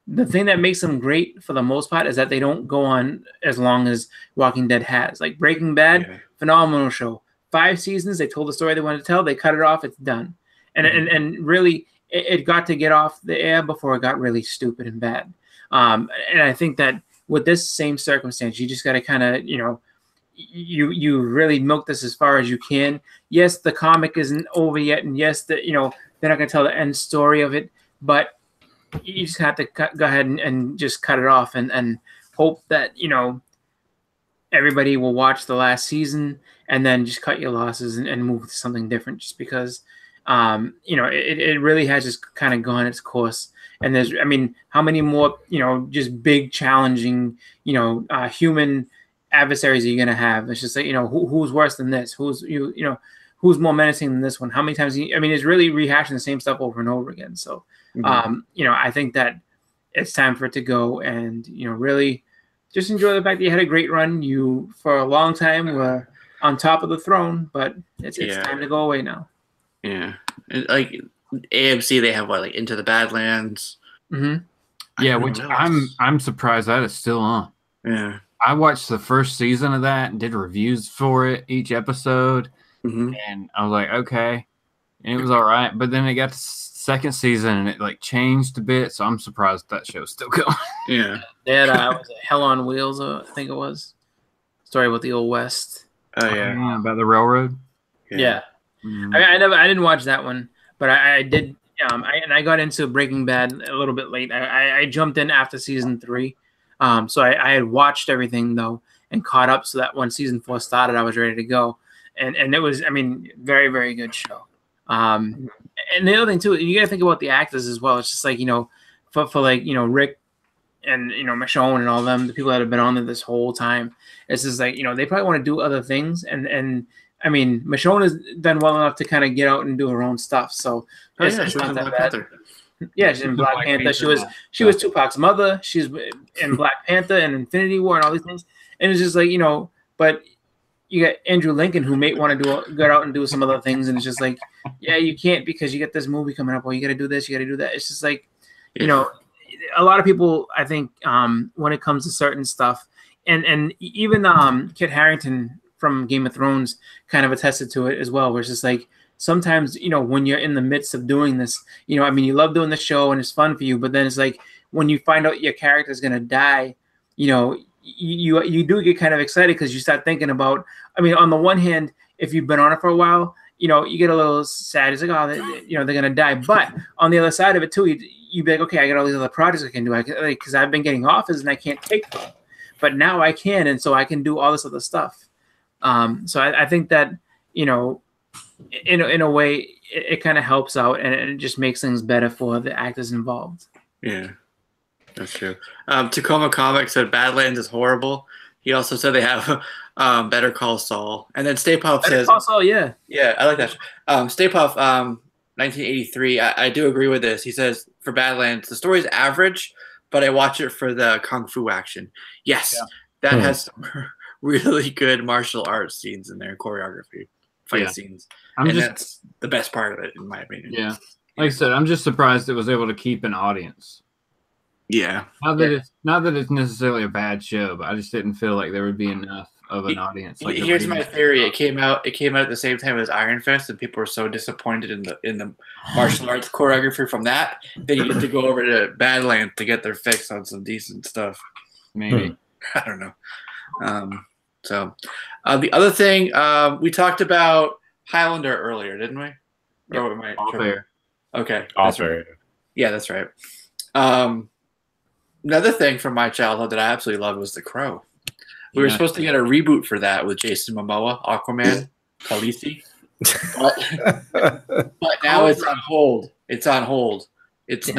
the thing that makes them great for the most part is that they don't go on as long as Walking Dead has. Like Breaking Bad, phenomenal show. 5 seasons, they told the story they wanted to tell. They cut it off. It's done. And really, it got to get off the air before it got really stupid and bad. And I think that with this same circumstance, you just got to kind of, you really milk this as far as you can. Yes, the comic isn't over yet, and yes, they're not going to tell the end story of it, but you just have to go ahead and just cut it off and hope that everybody will watch the last season and then just cut your losses and move to something different, just because it really has just kind of gone its course. And there's, I mean, how many more, just big challenging, human adversaries are you going to have? It's just like, who's worse than this? Who's more menacing than this one? How many times? It's really rehashing the same stuff over and over again. So, I think that it's time for it to go, and, really just enjoy the fact that you had a great run. You, for a long time, were on top of the throne, but it's time to go away now. Yeah. Like AMC, they have like Into the Badlands. Yeah, which I'm surprised that is still on. Yeah. I watched the first season of that and did reviews for it each episode, and I was like, okay, and it was all right. But then it got to second season, and it like changed a bit. So I'm surprised that show's still going. Yeah. They had was it Hell on Wheels, I think it was. Story about the Old West. Oh yeah. About the railroad. Yeah. Mhm. I didn't watch that one, but I did. I got into Breaking Bad a little bit late. I jumped in after season 3, so I had watched everything though and caught up, so that when season 4 started, I was ready to go, and it was, I mean, very, very good show. And the other thing too, you got to think about the actors as well. It's just like, for like, Rick and Michonne and all them, the people that have been on there this whole time. It's just like, they probably want to do other things, and I mean, Michonne has done well enough to kind of get out and do her own stuff. So it's not that bad. Yeah, she's in Black Panther. She was Tupac's mother. She's in Black Panther and Infinity War and all these things. And it's just like, but you got Andrew Lincoln, who may want to get out and do some other things, and it's just like, yeah, you can't because you got this movie coming up, or you got to do this, you got to do that. It's just like, a lot of people, I think, when it comes to certain stuff, and even Kit Harington from Game of Thrones kind of attested to it as well, where it's just like, sometimes, when you're in the midst of doing this, I mean, you love doing the show and it's fun for you, but then it's like, when you find out your character is going to die, you do get kind of excited because you start thinking about, I mean, on the one hand, if you've been on it for a while, you get a little sad. It's like, oh, they're going to die. But on the other side of it too, you'd be like, okay, I got all these other projects I can do. Because I've been getting offers and I can't take them. But now I can, and so I can do all this other stuff. So I think that, in a way, it kind of helps out, and it just makes things better for the actors involved. Yeah, that's true. Tacoma Comics said Badlands is horrible. He also said they have Better Call Saul. And then Stay Puft says... Better Call Saul, yeah. Yeah, I like that. Stay Puft, 1983, I do agree with this. He says, for Badlands, the story's average, but I watch it for the kung fu action. Yes, that has some really good martial arts scenes in there, choreography, fight scenes. That's the best part of it, in my opinion. Yeah. Like I said, I'm just surprised it was able to keep an audience. Yeah. Not that it's necessarily a bad show, but I just didn't feel like there would be enough of an audience. Like, here's my theory. It came out at the same time as Iron Fist, and people were so disappointed in the martial arts choreography from that, they needed to go over to Badlands to get their fix on some decent stuff. Maybe. I don't know. So the other thing, we talked about Highlander earlier, didn't we? Yep. Or am I All fair. Okay. That's right. Yeah, that's right. Another thing from my childhood that I absolutely loved was The Crow. We were supposed to get a reboot for that with Jason Momoa, Aquaman, Khaleesi. But now it's on hold. It's on hold. It's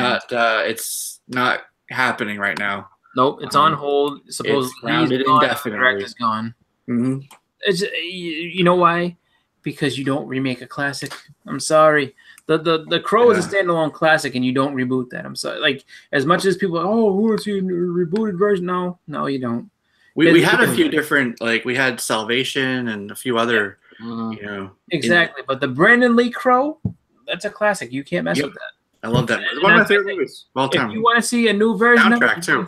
not happening right now. Nope, it's on hold. Supposedly it's grounded he's gone, indefinitely. the director's gone. Mm-hmm. It's, you know why? Because you don't remake a classic. I'm sorry. The Crow is a standalone classic, and you don't reboot that. I'm sorry. Like, as much as people, we want to see a rebooted version. No, you don't. We had a few different, like, we had Salvation and a few other, Exactly, but the Brandon Lee Crow, that's a classic. You can't mess with that. I love that. It's one of my favorite movies of all time. If you want to see a new version soundtrack too.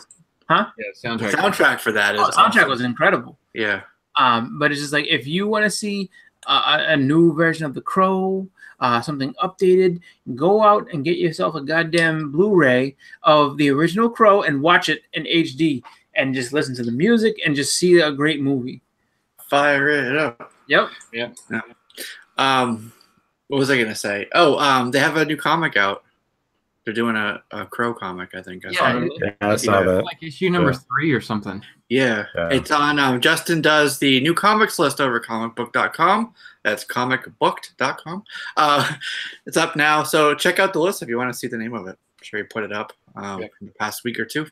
Huh? Yeah, soundtrack. The soundtrack for that is soundtrack was incredible. Yeah. But it's just like, if you want to see a new version of The Crow, something updated, go out and get yourself a goddamn Blu-ray of the original Crow and watch it in HD and just listen to the music and just see a great movie. Fire it up. Yep. Yeah. What was I gonna say? They have a new comic out. They're doing a Crow comic, I think. I saw that. Like issue number 3 or something. Yeah. It's on. Justin does the new comics list over comicbook.com. That's comicbooked.com. It's up now, so check out the list if you want to see the name of it. I'm sure he put it up in the past week or two,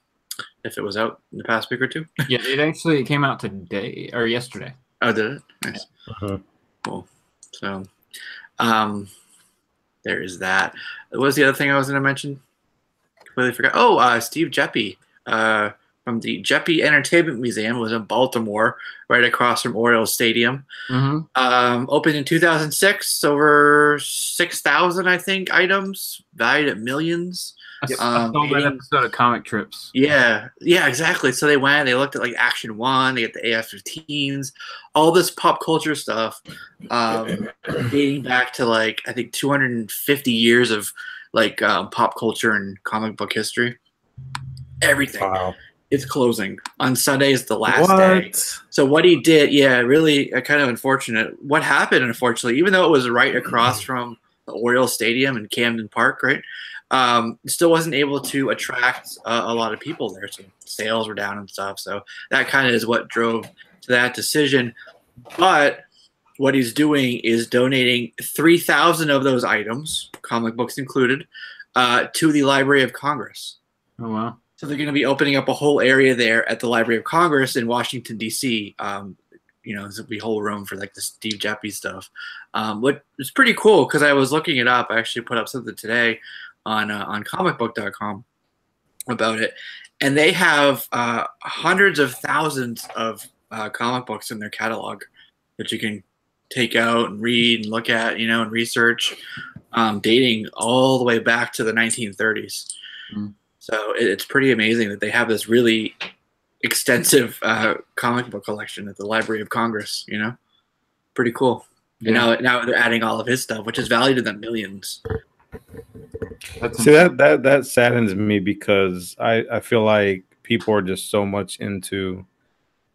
if it was out in the past week or two. Yeah, it came out today or yesterday. Oh, did it? Nice. Cool. So, there is that. What was the other thing I was going to mention? Completely forgot. Steve Geppi from the Geppi Entertainment Museum. It was in Baltimore, right across from Orioles Stadium. Opened in 2006, over 6,000, I think, items, valued at millions. I saw that episode of Comic Trips. Yeah, exactly. So they went, they looked at like Action 1, they get the AF-15s, all this pop culture stuff, dating back to like, I think 250 years of like pop culture and comic book history. Everything. Wow. It's closing on Sunday is the last day. So what he did, really kind of unfortunate. What happened, unfortunately, even though it was right across from the Orioles Stadium in Camden Park, right? Still wasn't able to attract a lot of people there. So sales were down and stuff. So that kind of is what drove to that decision. But what he's doing is donating 3,000 of those items, comic books included, to the Library of Congress. Oh, wow. So they're going to be opening up a whole area there at the Library of Congress in Washington, D.C. There's a whole room for like the Steve Geppi stuff. What is pretty cool because I was looking it up. I actually put up something today on comicbook.com about it. And they have hundreds of thousands of comic books in their catalog that you can take out and read and look at, and research, dating all the way back to the 1930s. So it's pretty amazing that they have this really extensive comic book collection at the Library of Congress, Pretty cool. Yeah. And now they're adding all of his stuff, which is valued in the millions. See, that saddens me because I feel like people are just so much into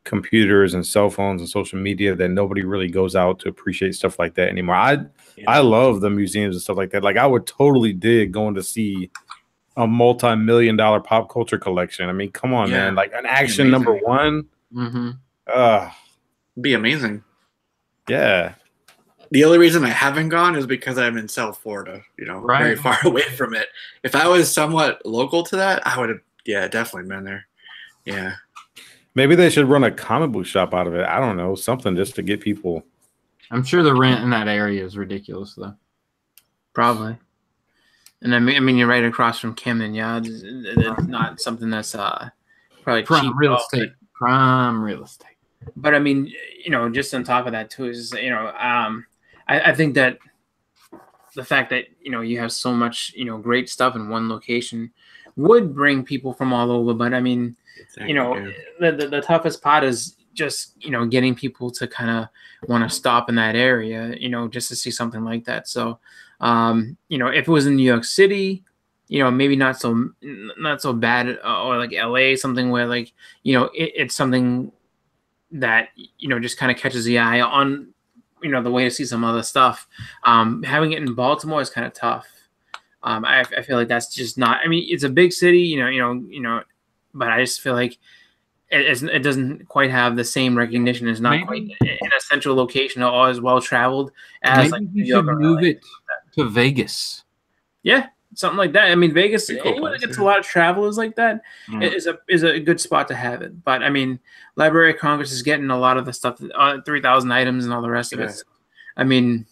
computers and cell phones and social media that nobody really goes out to appreciate stuff like that anymore. I love the museums and stuff like that. Like I would totally dig going to see a multi-million-dollar pop culture collection. I mean, come on, man! Like an action #1. Be amazing. Yeah. The only reason I haven't gone is because I'm in South Florida, very far away from it. If I was somewhat local to that, I would have, definitely been there. Yeah. Maybe they should run a comic book shop out of it. I don't know, something just to get people. I'm sure the rent in that area is ridiculous, though. Probably. And I mean, you're right across from Camden Yards. It's not something that's probably cheap real estate. Prime real estate. But I mean, just on top of that too is I think that the fact that you have so much great stuff in one location would bring people from all over. But I mean, the toughest part is just getting people to kind of want to stop in that area, just to see something like that. So. If it was in New York City, maybe not so bad, or like LA, something where like, it's something that, just kind of catches the eye on, the way to see some other stuff. Having it in Baltimore is kind of tough. I feel like that's just not, I mean, it's a big city, but I just feel like it doesn't quite have the same recognition. It's not quite in a central location or as well traveled as maybe you should move it to Vegas. Yeah, something like that. I mean, Vegas, anyone that gets a lot of travelers like that is a good spot to have it. But I mean, Library of Congress is getting a lot of the stuff, 3,000 items and all the rest of it. I mean,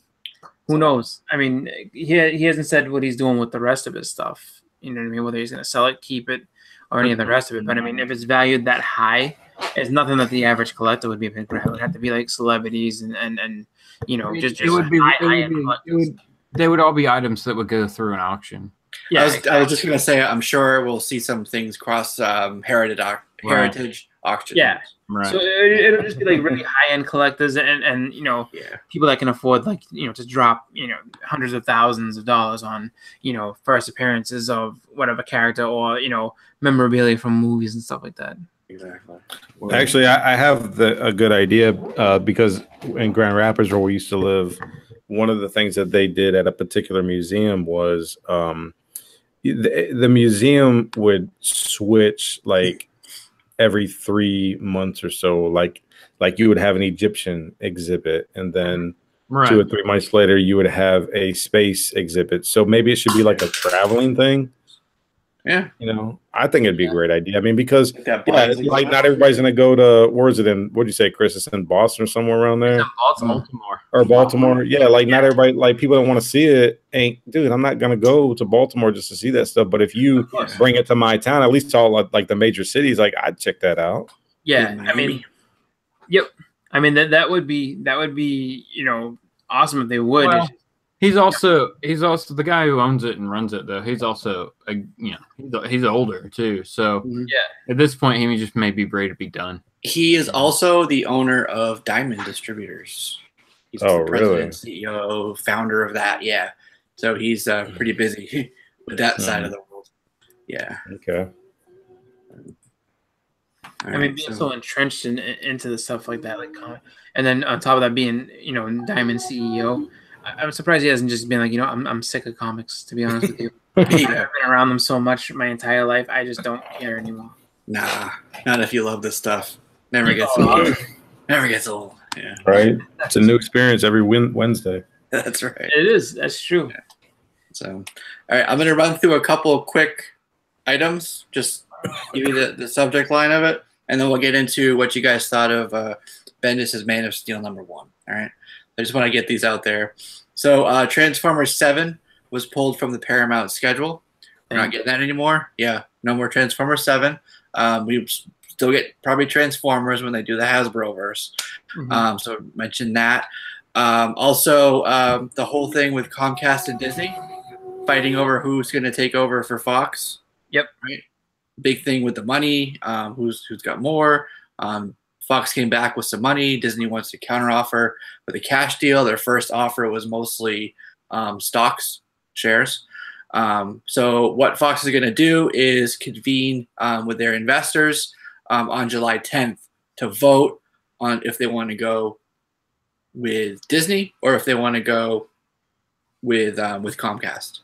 who knows? I mean, he hasn't said what he's doing with the rest of his stuff. You know what I mean? Whether he's going to sell it, keep it, or any of the rest of it. But I mean, if it's valued that high, it's nothing that the average collector would be able to grab. It would have to be like celebrities and just it would be they would all be items that would go through an auction. Yeah, I was just gonna say I'm sure we'll see some things cross heritage auctions. Yeah, right. So it'll just be like really high end collectors and people that can afford to drop hundreds of thousands of dollars on first appearances of whatever character or memorabilia from movies and stuff like that. Exactly. Actually, I have a good idea because in Grand Rapids, where we used to live, one of the things that they did at a particular museum was the museum would switch like every 3 months or so. Like you would have an Egyptian exhibit, and then 2 or 3 months later, you would have a space exhibit. So maybe it should be like a traveling thing. Yeah. You know, I think it'd be a great idea. I mean, because That yeah, Blinds like not everybody's gonna go to where is it in? What'd you say, Chris? It's in Boston or somewhere around there, Baltimore. or Baltimore. Yeah, like not everybody, like people that want to see it. Ain't dude, I'm not gonna go to Baltimore just to see that stuff. But if you bring it to my town, at least all like the major cities, like I'd check that out. Yeah, I mean, yep. I mean that would be you know awesome if they would. Well, he's also the guy who owns it and runs it though. He's also he's older too. So yeah, at this point he just may be ready to be done. He is also the owner of Diamond Distributors. He's the president, CEO, founder of that. Yeah, so he's pretty busy with that side of the world. Yeah. Okay. I mean, being so entrenched into the stuff like that, like, and then on top of that, being Diamond CEO, I'm surprised he hasn't just been like, I'm sick of comics, to be honest with you. I've been around them so much my entire life, I just don't care anymore. Nah, not if you love this stuff. Never gets old. Never gets old. Yeah. Right. It's a new experience every Wednesday. That's right. It is. That's true. Yeah. So, all right, I'm going to run through a couple of quick items, just give you the subject line of it, and then we'll get into what you guys thought of Bendis' Man of Steel #1. All right. I just want to get these out there. So Transformers 7 was pulled from the Paramount schedule. We're not getting that anymore. Yeah, no more Transformers 7. We still get probably Transformers when they do the Hasbroverse. So mention that. Also, the whole thing with Comcast and Disney fighting over who's going to take over for Fox. Yep. Right. Big thing with the money. Who's got more? Fox came back with some money. Disney wants to counteroffer with a cash deal. Their first offer was mostly stocks, shares. So what Fox is going to do is convene with their investors on July 10th to vote on if they want to go with Disney or if they want to go with Comcast.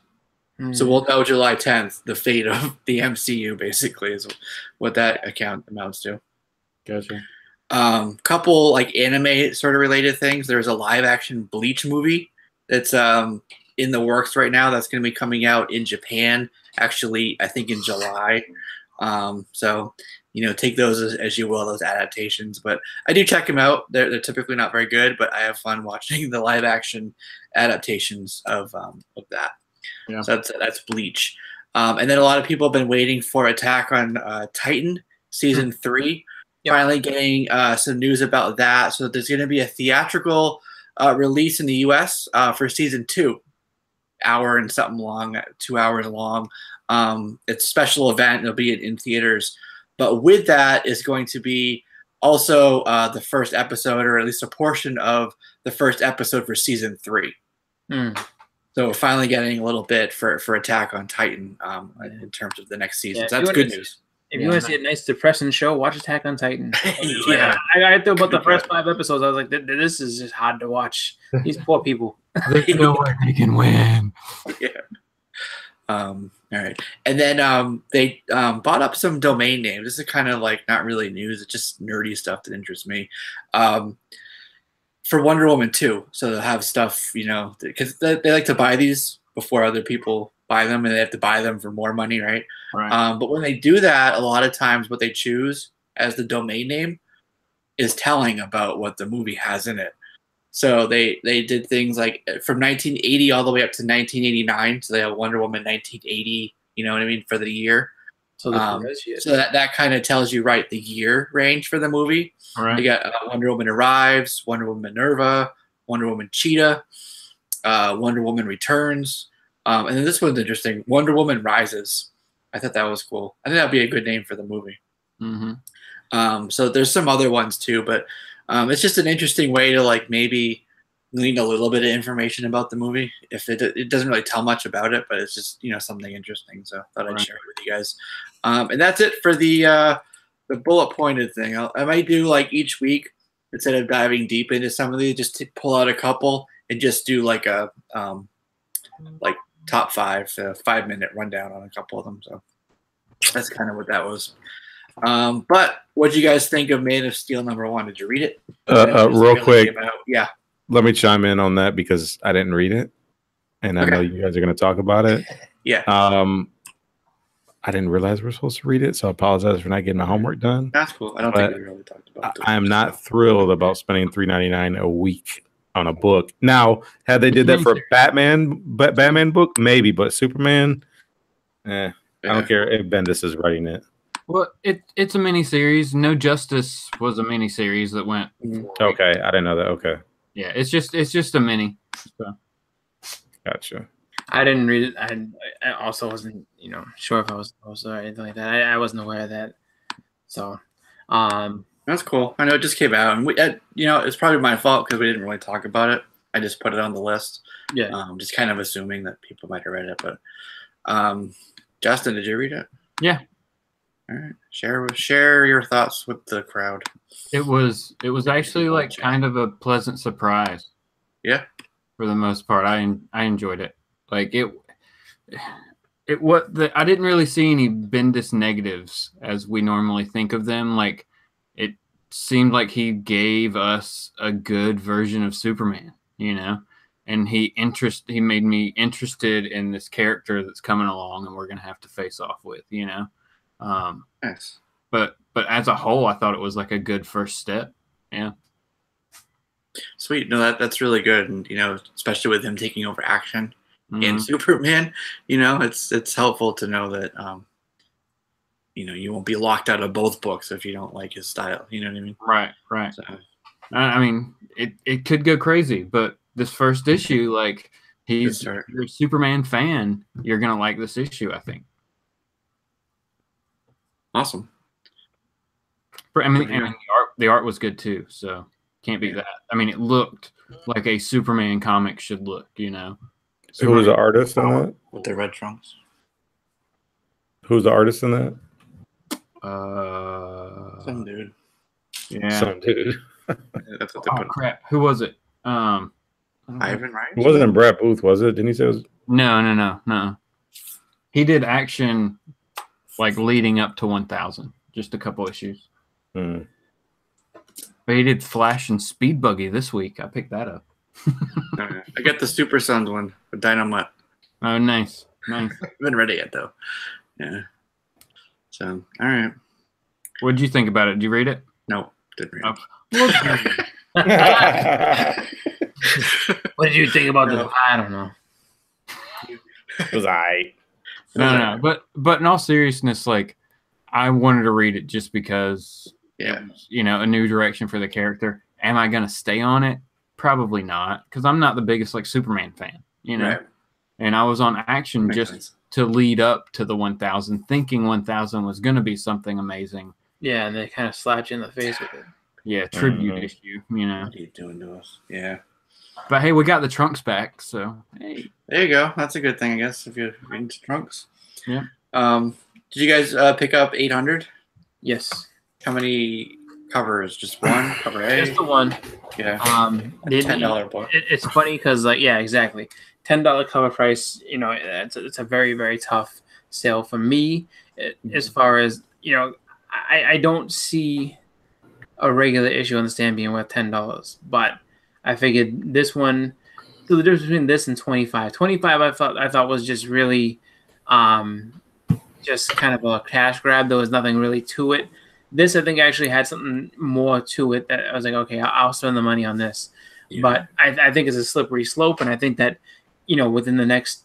So we'll know July 10th the fate of the MCU, basically, is what that account amounts to. Gotcha. Couple like anime sort of related things. There's a live action Bleach movie that's in the works right now. That's going to be coming out in Japan, actually, I think in July. So, take those as you will, those adaptations. But I do check them out. They're typically not very good, but I have fun watching the live action adaptations of that. Yeah. So that's Bleach. And then a lot of people have been waiting for Attack on Titan season 3. Finally getting some news about that. So there's going to be a theatrical release in the U.S. For season 2. Hour and something long, 2 hours long. It's a special event. It'll be in theaters. But with that is going to be also the first episode, or at least a portion of the first episode for season 3. So we're finally getting a little bit for Attack on Titan in terms of the next season. Yeah, so that's good news. If you want to see a nice depressing show, watch Attack on Titan. I got through about the first 5 episodes. I was like, this is just hard to watch. These poor people. There's no way they can win. Yeah. All right. And then they bought up some domain names. This is kind of like not really news. It's just nerdy stuff that interests me. For Wonder Woman 2. So they'll have stuff, because they like to buy these before other people buy them, and they have to buy them for more money, right? But when they do that, a lot of times what they choose as the domain name is telling about what the movie has in it. So they did things like from 1980 all the way up to 1989. So they have Wonder Woman 1980, you know what I mean, for the year. So that kind of tells you, right, the year range for the movie. Right. You got Wonder Woman Arrives, Wonder Woman Minerva, Wonder Woman Cheetah, Wonder Woman Returns. And then this one's interesting, Wonder Woman Rises. I thought that was cool. I think that would be a good name for the movie. So there's some other ones too, but it's just an interesting way to like maybe glean a little bit of information about the movie. If it doesn't really tell much about it, but it's just something interesting. So I thought I'd share it with you guys. And that's it for the bullet pointed thing. I might do like each week, instead of diving deep into some of these, just to pull out a couple and just do like a like top 5 5-minute rundown on a couple of them. So that's kind of what that was. But what do you guys think of Man of Steel #1? Did you read it? Real quick. Yeah. Let me chime in on that because I didn't read it, and I know you guys are going to talk about it. Yeah. I didn't realize we were supposed to read it, so I apologize for not getting my homework done. That's cool. I don't think we really talked about it. I am not thrilled about spending $3.99 a week on a book. Now, had they did that for a Batman book, maybe, but Superman, I don't care if Bendis is writing it. Well, it's a miniseries. No Justice was a miniseries that went. Okay, I didn't know that. Okay. Yeah, it's just a mini. So. Gotcha. I didn't read it. I also wasn't, sure if I was supposed to or anything like that. I wasn't aware of that. So, that's cool. I know it just came out, and it's probably my fault because we didn't really talk about it. I just put it on the list. Yeah. Just kind of assuming that people might have read it, but Justin, did you read it? Yeah. All right. Share your thoughts with the crowd. It was actually like kind of a pleasant surprise. Yeah. For the most part, I enjoyed it. Like I didn't really see any Bendis negatives as we normally think of them. Like it seemed like he gave us a good version of Superman, and he made me interested in this character that's coming along and we're gonna have to face off with, Nice. But as a whole, I thought it was like a good first step. Yeah. Sweet. No, that's really good, and especially with him taking over action in Superman, it's helpful to know that you won't be locked out of both books if you don't like his style. You know what I mean? Right. So. I mean, it could go crazy, but this first issue, like you're a Superman fan, you're gonna like this issue, I think. Awesome. I mean, the art was good too, so can't beat that. I mean, it looked like a Superman comic should look, Who was the artist in that? With the red trunks. Who's the artist in that? Some dude. Yeah. Some dude. That's what they put. Crap. Who was it? Ivan, right? It wasn't in Brad Booth, was it? Didn't he say it was? No. He did action like leading up to 1000, just a couple issues. But he did Flash and Speed Buggy this week. I picked that up. I got the Super Sons one with Dynamite. Oh, nice. I haven't read it yet, though. Yeah. So, all right. What did you think about it? Did you read it? No, didn't read it. What did you think about this? I don't know. It was aight. No. But in all seriousness, like I wanted to read it just because it was, a new direction for the character. Am I gonna stay on it? Probably not, because I'm not the biggest like Superman fan, Right. And I was on action to lead up to the 1000, thinking 1000 was gonna be something amazing. Yeah, and they kind of slapped you in the face with it. Yeah, tribute issue, What are you doing to us? Yeah. But hey, we got the trunks back, so hey. There you go. That's a good thing, I guess, if you're into trunks. Yeah. Did you guys pick up 800? Yes. How many covers? Just one? Cover A? Just the one. Yeah. $10 book. It's funny because, yeah, exactly. $10 cover price, it's a very, very tough sale for me as far as, I don't see a regular issue on the stand being worth $10, but I figured this one, the difference between this and 25 I thought was just really just kind of a cash grab. There was nothing really to it. This, I think, actually had something more to it that I was like, okay, I'll spend the money on this. Yeah. But I think it's a slippery slope, and I think that, within the next,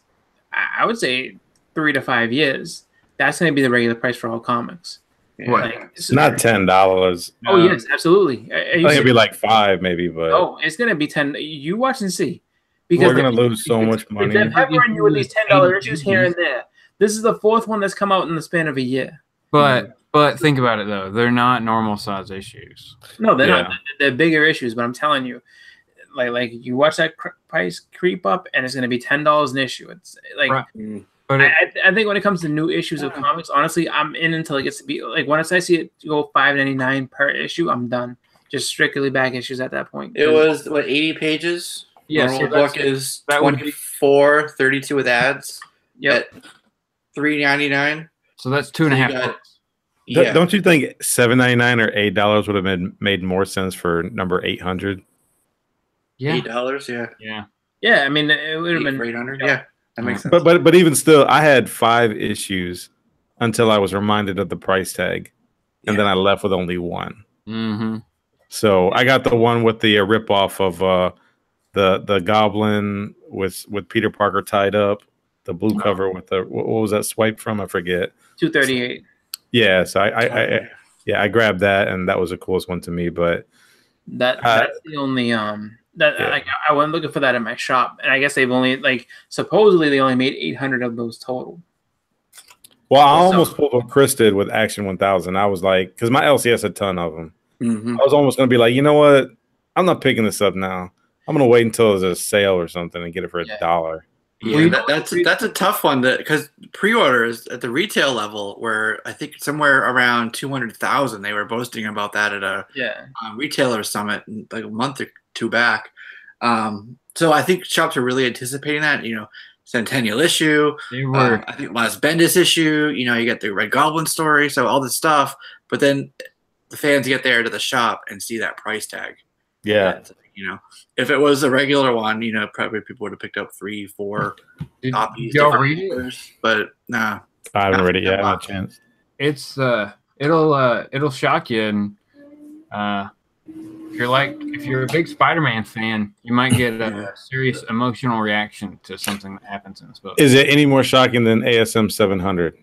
I would say 3 to 5 years, that's going to be the regular price for all comics. Yeah. Like, not $10. Oh, yes, absolutely. I think it'd be like $5 maybe, but it's going to be 10. You watch and see. Because we're going to lose so much money. They're peppering you with these $10 issues here and there. This is the 4th one that's come out in the span of a year. But think about it, though. They're not normal size issues. No, they're not. They're bigger issues, but I'm telling you, like you watch that price creep up, and it's going to be $10 an issue. It's like, right. But I think when it comes to new issues of comics, honestly, I'm in until it gets to be like once I see it go $5.99 per issue, I'm done. Just strictly back issues at that point. It was 80 pages. Yes, normal book is 24, 32 with ads. Yep. At $3.99. So that's 2.5 books. Yeah. Don't you think $7.99 or $8 would have made more sense for number 800? Yeah. $8, yeah. Yeah, I mean, it would have been $800. Yeah, that makes sense. But even still, I had 5 issues until I was reminded of the price tag, and then I left with only one. Mm-hmm. So I got the one with the ripoff of the Goblin with Peter Parker tied up, the blue cover with the what was that swipe from? I forget. 238. Yeah, so I grabbed that, and that was the coolest one to me. But that's the only like I went looking for that in my shop, and I guess they've only supposedly they only made 800 of those total. Well, I almost pulled what Chris did with Action 1000. I was like, because my LC has a ton of them. Mm-hmm. I was almost going to be like, you know what? I'm not picking this up now. I'm going to wait until there's a sale or something and get it for $1. Yeah, that's a tough one because pre-orders at the retail level were, I think, somewhere around 200,000. They were boasting about that at a retailer summit like a month or two back. So I think shops are really anticipating that. Centennial issue. They were. I think last Bendis issue. You get the Red Goblin story. So all this stuff, but then the fans get there to the shop and see that price tag. Yeah. If it was a regular one, probably people would have picked up 3, 4 copies. Y'all read it? But nah, I haven't read it yet. Not a chance. It's it'll shock you, and if you're a big Spider-Man fan, you might get a serious emotional reaction to something that happens in this book. Is it any more shocking than ASM 700,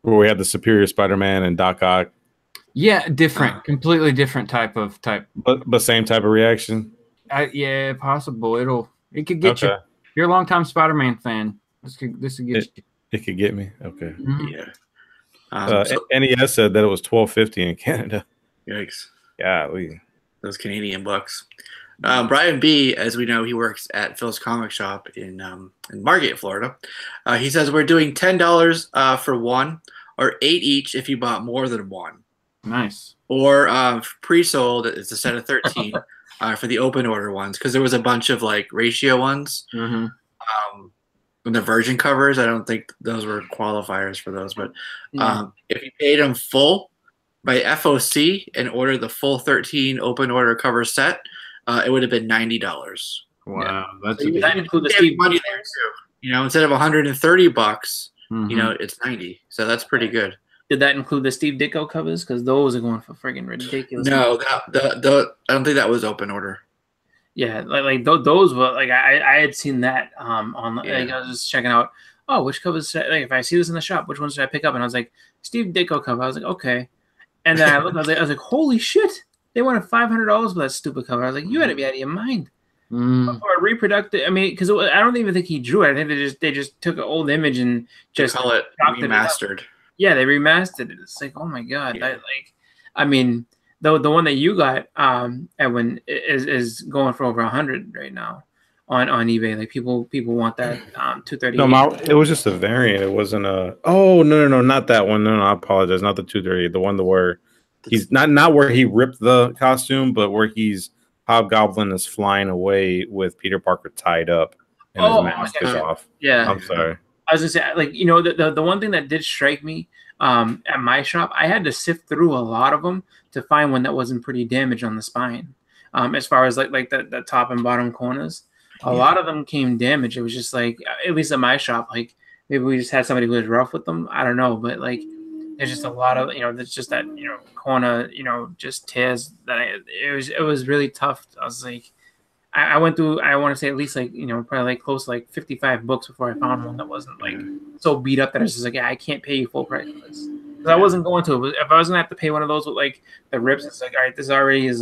where we had the Superior Spider-Man and Doc Ock? Yeah, completely different type. But same type of reaction. Yeah, possible. It could get you. If you're a longtime Spider-Man fan, this could get you. It could get me. Okay. Mm-hmm. Yeah. NES said that it was $12.50 in Canada. Yikes. Yeah, those Canadian bucks. Brian B, as we know, he works at Phil's Comic Shop in Margate, Florida. He says we're doing $10 for one, or 8 each if you bought more than one. Nice. Or pre-sold, it's a set of 13 for the open order ones, because there was a bunch of ratio ones. Mm-hmm. The Virgin covers, I don't think those were qualifiers for those, but if you paid them full by FOC and ordered the full 13 open order cover set, it would have been $90. Wow, that's that include the Steve money there too. Instead of $130, mm-hmm. It's $90. So that's pretty good. Did that include the Steve Ditko covers? Because those are going for friggin' ridiculous. No, I don't think that was open order. Yeah, those were I had seen that on I was just checking out. Oh, which covers? If I see this in the shop, which ones should I pick up? And I was like, Steve Ditko cover. I was like, okay. And then I looked. I was like, holy shit! They wanted $500 for that stupid cover. I was like, you got to be out of your mind. Or reproductive. I mean, because I don't even think he drew it. I think they just took an old image and just call it remastered. Yeah, they remastered it. It's like, oh my god! Yeah. I mean, the one that you got, Edwin, is going for over 100 right now on eBay. Like people want that 230. No, it was just a variant. It wasn't a. Oh no, not that one. No, I apologize. Not the 230. The one where he's not where he ripped the costume, but where he's Hobgoblin is flying away with Peter Parker tied up and his mask is off. Yeah, I'm sorry. I was gonna say, the one thing that did strike me at my shop, I had to sift through a lot of them to find one that wasn't pretty damaged on the spine. As far as like the top and bottom corners, a lot of them came damaged. It was just at least at my shop, maybe we just had somebody who was rough with them. I don't know, but there's just a lot of there's just that corner just tears that it was really tough. I was like. I went through, I want to say at least probably close to 55 books before I found one that wasn't so beat up that I was just I can't pay you full price for this. Because I wasn't going to. If I was going to have to pay one of those with the rips, it's all right, this already is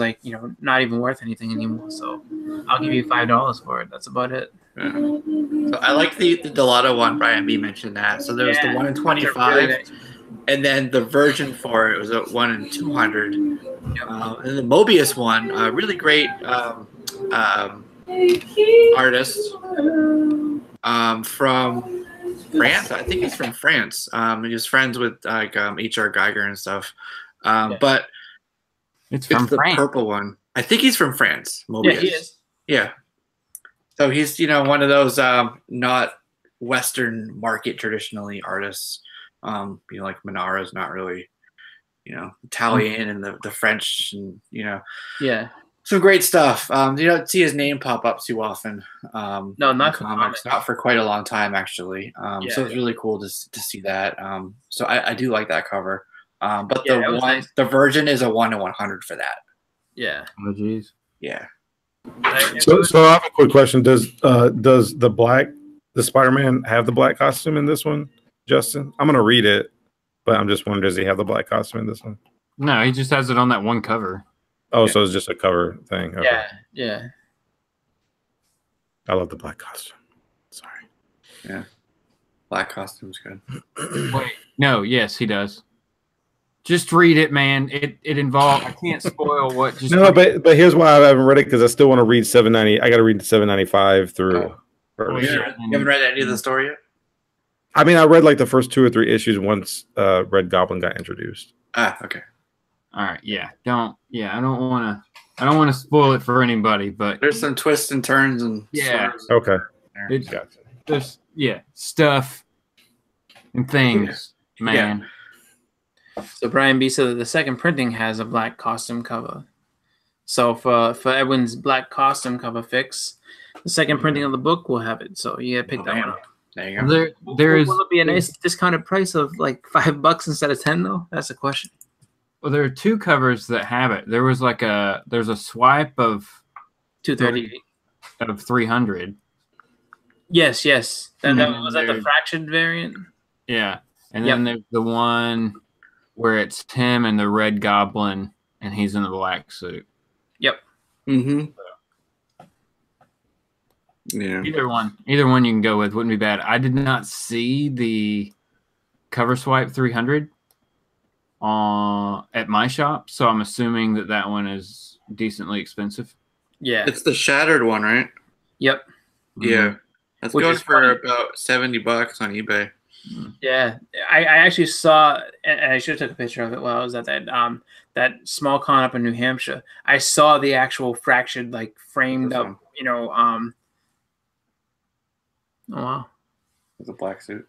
not even worth anything anymore. So I'll give you $5 for it. That's about it. Yeah. So I like the Delotto one. Brian B mentioned that. So there was the 1 in 25. Really nice. And then the Virgin for it was a 1 in 200. And the Mobius one, really great artist from France. I think he's from France. He was friends with H.R. Geiger and stuff. But it's from the France. Purple one. I think he's from France. Mobius. Yeah, he is. Yeah. So he's one of those not Western market traditionally artists. Like Manara's not really, Italian and the French and Yeah. Some great stuff. You don't see his name pop up too often. No, not for comics. Not for quite a long time, actually. Yeah. So it's really cool to see that. So I do like that cover. But Yeah, it was nice. the version is a 1-in-100 for that. Yeah. Oh, geez. Yeah. So I have a quick question. Does the Spider-Man have the black costume in this one, Justin? I'm gonna read it, but I'm just wondering, does he have the black costume in this one? No, he just has it on that one cover. Oh, so it's just a cover thing. Okay. Yeah, yeah. I love the black costume. Sorry. Yeah. Black costume's good. Wait, no, yes, he does. Just read it, man. It involves. I can't spoil what. Just No, but here's why I haven't read it, because I still want to read 790. I got to read 795 through. first. You haven't read any of the story yet? I mean, I read like the first 2 or 3 issues once Red Goblin got introduced. Ah, okay. All right, yeah. I don't want to spoil it for anybody, but There's some twists and turns and Yeah. swerves Okay. there. It's- Gotcha. there's stuff and things, man. So Brian B said that the second printing has a black costume cover. So for Edwin's black costume cover fix, the second printing of the book will have it. So you gotta pick that one up. There you go. There is. Will it be a nice discounted price of like $5 instead of 10 though? That's the question. Well, there are 2 covers that have it. There's a swipe of 238. of 300. Yes. That Mhm. was that the fractured variant? Yeah, and then there's the one where it's him and the Red Goblin, and he's in the black suit. Yep. Mm-hmm. Yeah. Either one you can go with wouldn't be bad. I did not see the cover swipe 300 at my shop, so I'm assuming that one is decently expensive. Yeah. It's the shattered one, right? Yep. Yeah. That's Which going is for funny. about $70 on eBay. Yeah. I actually saw, and I should have took a picture of it while I was at that small con up in New Hampshire. I saw the actual fractured, like framed This up, one. Oh wow. With a black suit.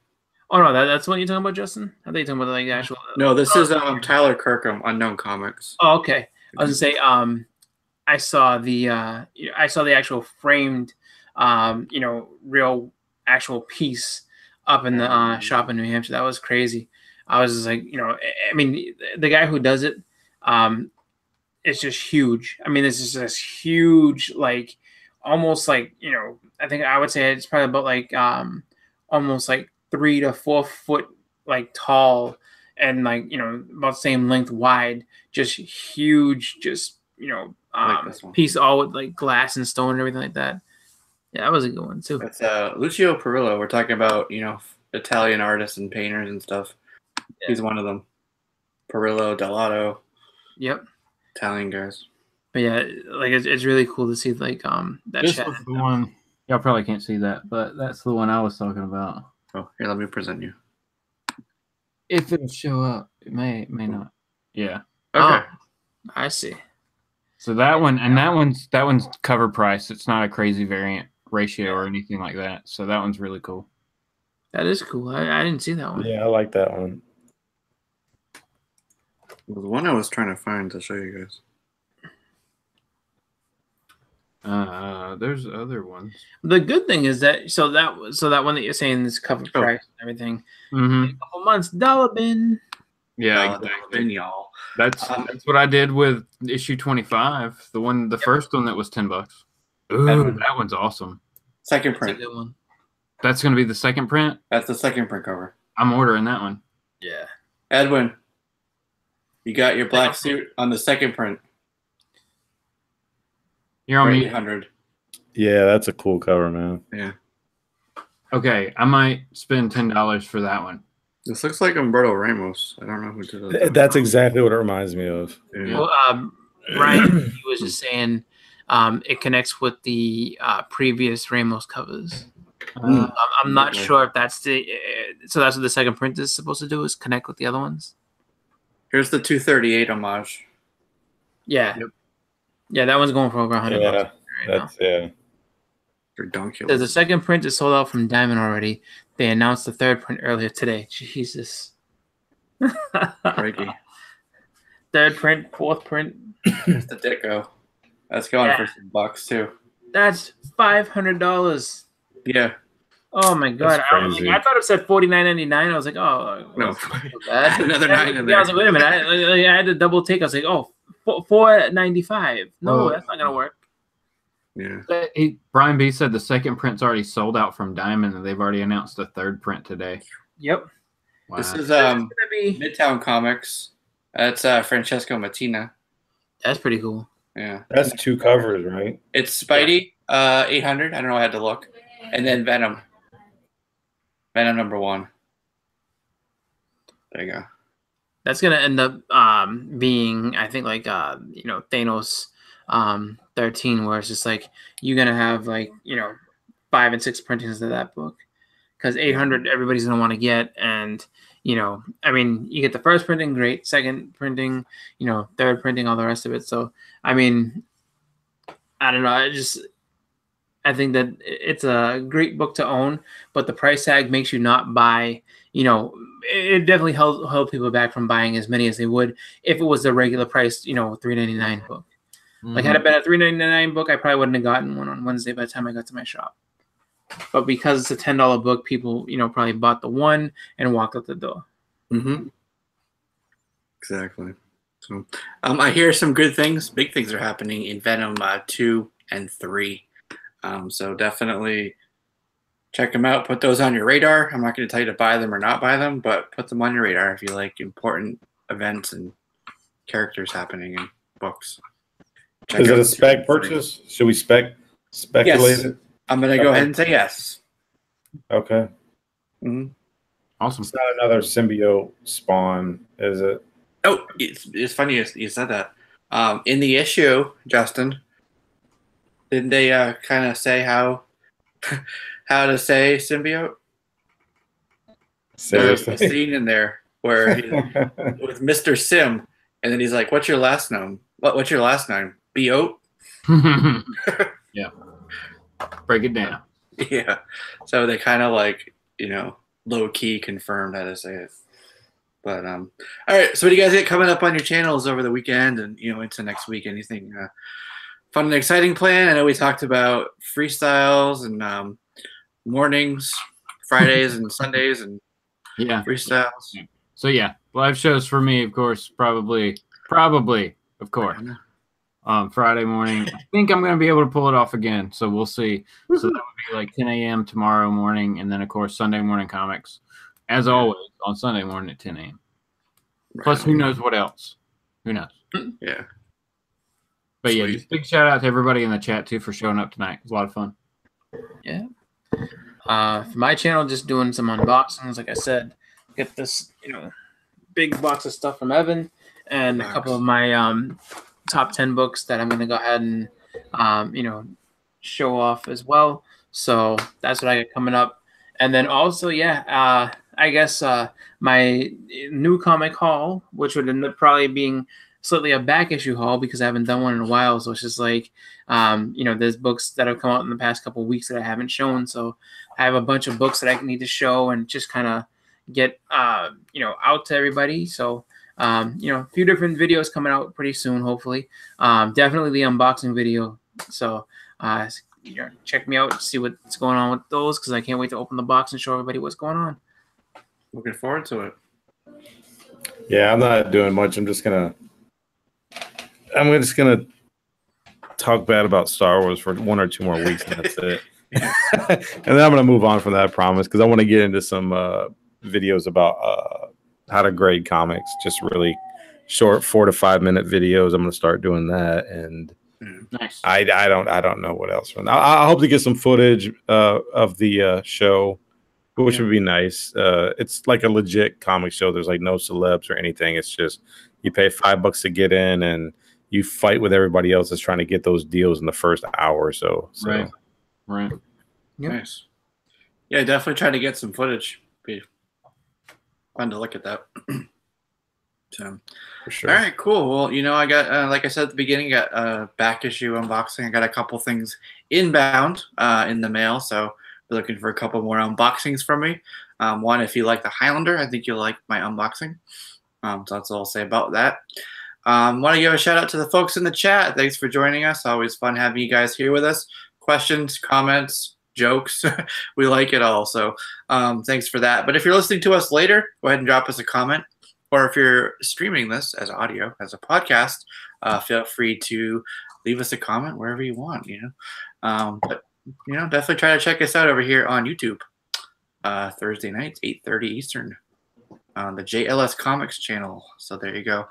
Oh no, that's what you're talking about, Justin? I think you're talking about like the actual. No, this is Tyler Kirkham, Unknown Comics. Oh, okay. I was gonna say, I saw the actual framed, real actual piece up in the shop in New Hampshire. That was crazy. I was just like, I mean, the guy who does it, it's just huge. I mean, this is this huge, like, almost like, I think I would say it's probably about like, almost like 3 to 4 foot, like tall, and like, about the same length wide, just huge, just, like this one. piece all with like glass and stone and everything like that. Yeah, that was a good one too. It's Lucio Perillo. We're talking about, Italian artists and painters and stuff. Yeah. He's one of them. Perillo, Delato, Yep. Italian guys. But yeah, like it's really cool to see like that This chat. was the one. Y'all probably can't see that, but that's the one I was talking about. Oh, here, let me present you. If it'll show up, it may not. Yeah. Okay. Oh, I see. So that one and that one's cover price. It's not a crazy variant ratio or anything like that. So that one's really cool. That is cool. I didn't see that one. Yeah, I like that one. Well, the one I was trying to find to show you guys. There's other ones. The good thing is that that one that you're saying is cover price and everything. Mm-hmm. A couple months, dollar bin. Yeah, Then y'all. that's what I did with issue 25. The first one that was $10. Ooh, that one's awesome. Second That's a print. good one. That's gonna be the second print. That's the second print cover. I'm ordering that one. Yeah. Edwin, you got your black suit on the second print. You're on For mute. 800. Yeah, that's a cool cover, man. Yeah. Okay, I might spend $10 for that one. This looks like Umberto Ramos. I don't know who did it. That's exactly what it reminds me of. Yeah. Well, Ryan, he was just saying it connects with the previous Ramos covers. I'm not sure if that's so that's what the second print is supposed to do, is connect with the other ones. Here's the 238 homage. Yeah. Yep. Yeah, that one's going for over $100 right now. That's yeah. Redonkulous. The second print is sold out from Diamond already. They announced the third print earlier today. Jesus. Crikey. Third print, fourth print. Here's the Ditko. That's going for some bucks too. That's $500. Yeah. Oh my god! I thought it said $49.99. I was like, oh no, bad. Another 9 in there. I was like, wait a minute. I had to double take. I was like, oh, $4.95. No, that's not gonna work. Yeah. Brian B said the second print's already sold out from Diamond, and they've already announced a third print today. Yep. Wow. This is Midtown Comics. That's Francesco Mattina. That's pretty cool. Yeah. That's 2 covers, right? It's Spidey, 800. I don't know. I had to look, and then Venom. Venom #1. There you go. That's gonna end up being, I think, like Thanos 13, where it's just like you're gonna have 5 and 6 printings of that book, because 800 everybody's gonna want to get, and I mean, you get the first printing, great, second printing, third printing, all the rest of it. So I mean, I don't know. I think that it's a great book to own, but the price tag makes you not buy. It definitely held people back from buying as many as they would if it was the regular price, $3.99 book. Mm-hmm. Like, had it been a $3.99 book, I probably wouldn't have gotten one on Wednesday by the time I got to my shop. But because it's a $10 book, people, probably bought the one and walked out the door. Mm-hmm. Exactly. So, I hear some good things. Big things are happening in Venom 2 and 3. So definitely check them out. Put those on your radar. I'm not going to tell you to buy them or not buy them, but put them on your radar if you like important events and characters happening in books. Is it a spec purchase? Should we speculate yes. it? I'm going to go ahead and say yes. Okay. Mm-hmm. Awesome. It's not another symbiote spawn, is it? Oh, it's funny you said that. In the issue, Justin, didn't they kind of say how to say symbiote? Seriously? There's a scene in there where with Mr. Sim, and then he's like, "What's your last name? What's your last name? Boat?" Yeah. Break it down. Yeah. So they kind of low key confirmed how to say it. But all right. So what do you guys get coming up on your channels over the weekend and into next week? Anything fun and exciting plan? I know we talked about freestyles and mornings, Fridays and Sundays, and freestyles. So yeah, live shows for me, of course, probably, of course. Friday morning. I think I'm going to be able to pull it off again, so we'll see. So that would be like 10 a.m. tomorrow morning, and then of course Sunday morning comics, as always, on Sunday morning at 10 a.m. Right. Plus, who knows what else? Who knows? Yeah. But yeah, just big shout out to everybody in the chat too for showing up tonight. It was a lot of fun. Yeah. For my channel, just doing some unboxings. Like I said, get this big box of stuff from Evan and a couple of my top 10 books that I'm going to go ahead and show off as well. So that's what I got coming up. And then also, I guess my new comic haul, which would end up probably being slightly a back issue haul because I haven't done one in a while. So it's just like, there's books that have come out in the past couple of weeks that I haven't shown. So I have a bunch of books that I need to show and just kind of get, out to everybody. So, a few different videos coming out pretty soon, hopefully. Definitely the unboxing video. So, check me out, see what's going on with those, because I can't wait to open the box and show everybody what's going on. Looking forward to it. Yeah, I'm not doing much. I'm just gonna talk bad about Star Wars for 1 or 2 more weeks, and that's it. And then I'm gonna move on from that, I promise, because I want to get into some videos about how to grade comics. Just really short 4 to 5 minute videos. I'm gonna start doing that, and nice. I don't know what else. I hope to get some footage of the show, which would be nice. It's like a legit comic show. There's like no celebs or anything. It's just you pay $5 to get in, and you fight with everybody else that's trying to get those deals in the first hour or so. Right. Yep. Nice. Yeah, definitely try to get some footage. Be fun to look at that. So, for sure. All right, cool. Well, I got, like I said at the beginning, got a back issue unboxing. I got a couple things inbound in the mail, so be looking for a couple more unboxings from me. One, if you like the Highlander, I think you'll like my unboxing. So that's all I'll say about that. Want to give a shout out to the folks in the chat. Thanks for joining us. Always fun having you guys here with us. Questions, comments, jokes. We like it all. So thanks for that. But if you're listening to us later, go ahead and drop us a comment. Or if you're streaming this as audio, as a podcast, feel free to leave us a comment wherever you want, but definitely try to check us out over here on YouTube. Thursday nights, 8:30 Eastern on the JLS Comics channel. So there you go.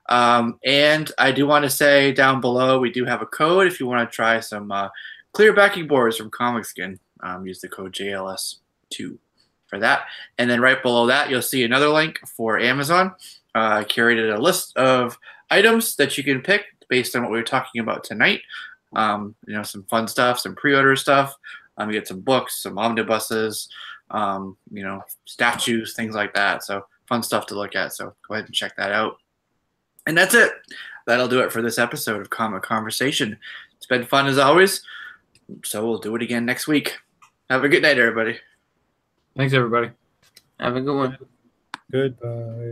And I do want to say down below, we do have a code if you want to try some clear backing boards from Comicskin. Use the code JLS2 for that. And then right below that, you'll see another link for Amazon. I curated a list of items that you can pick based on what we were talking about tonight. Some fun stuff, some pre-order stuff. You get some books, some omnibuses, statues, things like that. So fun stuff to look at. So go ahead and check that out. And that's it. That'll do it for this episode of Comic Conversation. It's been fun as always. So we'll do it again next week. Have a good night, everybody. Thanks, everybody. Have a good one. Goodbye.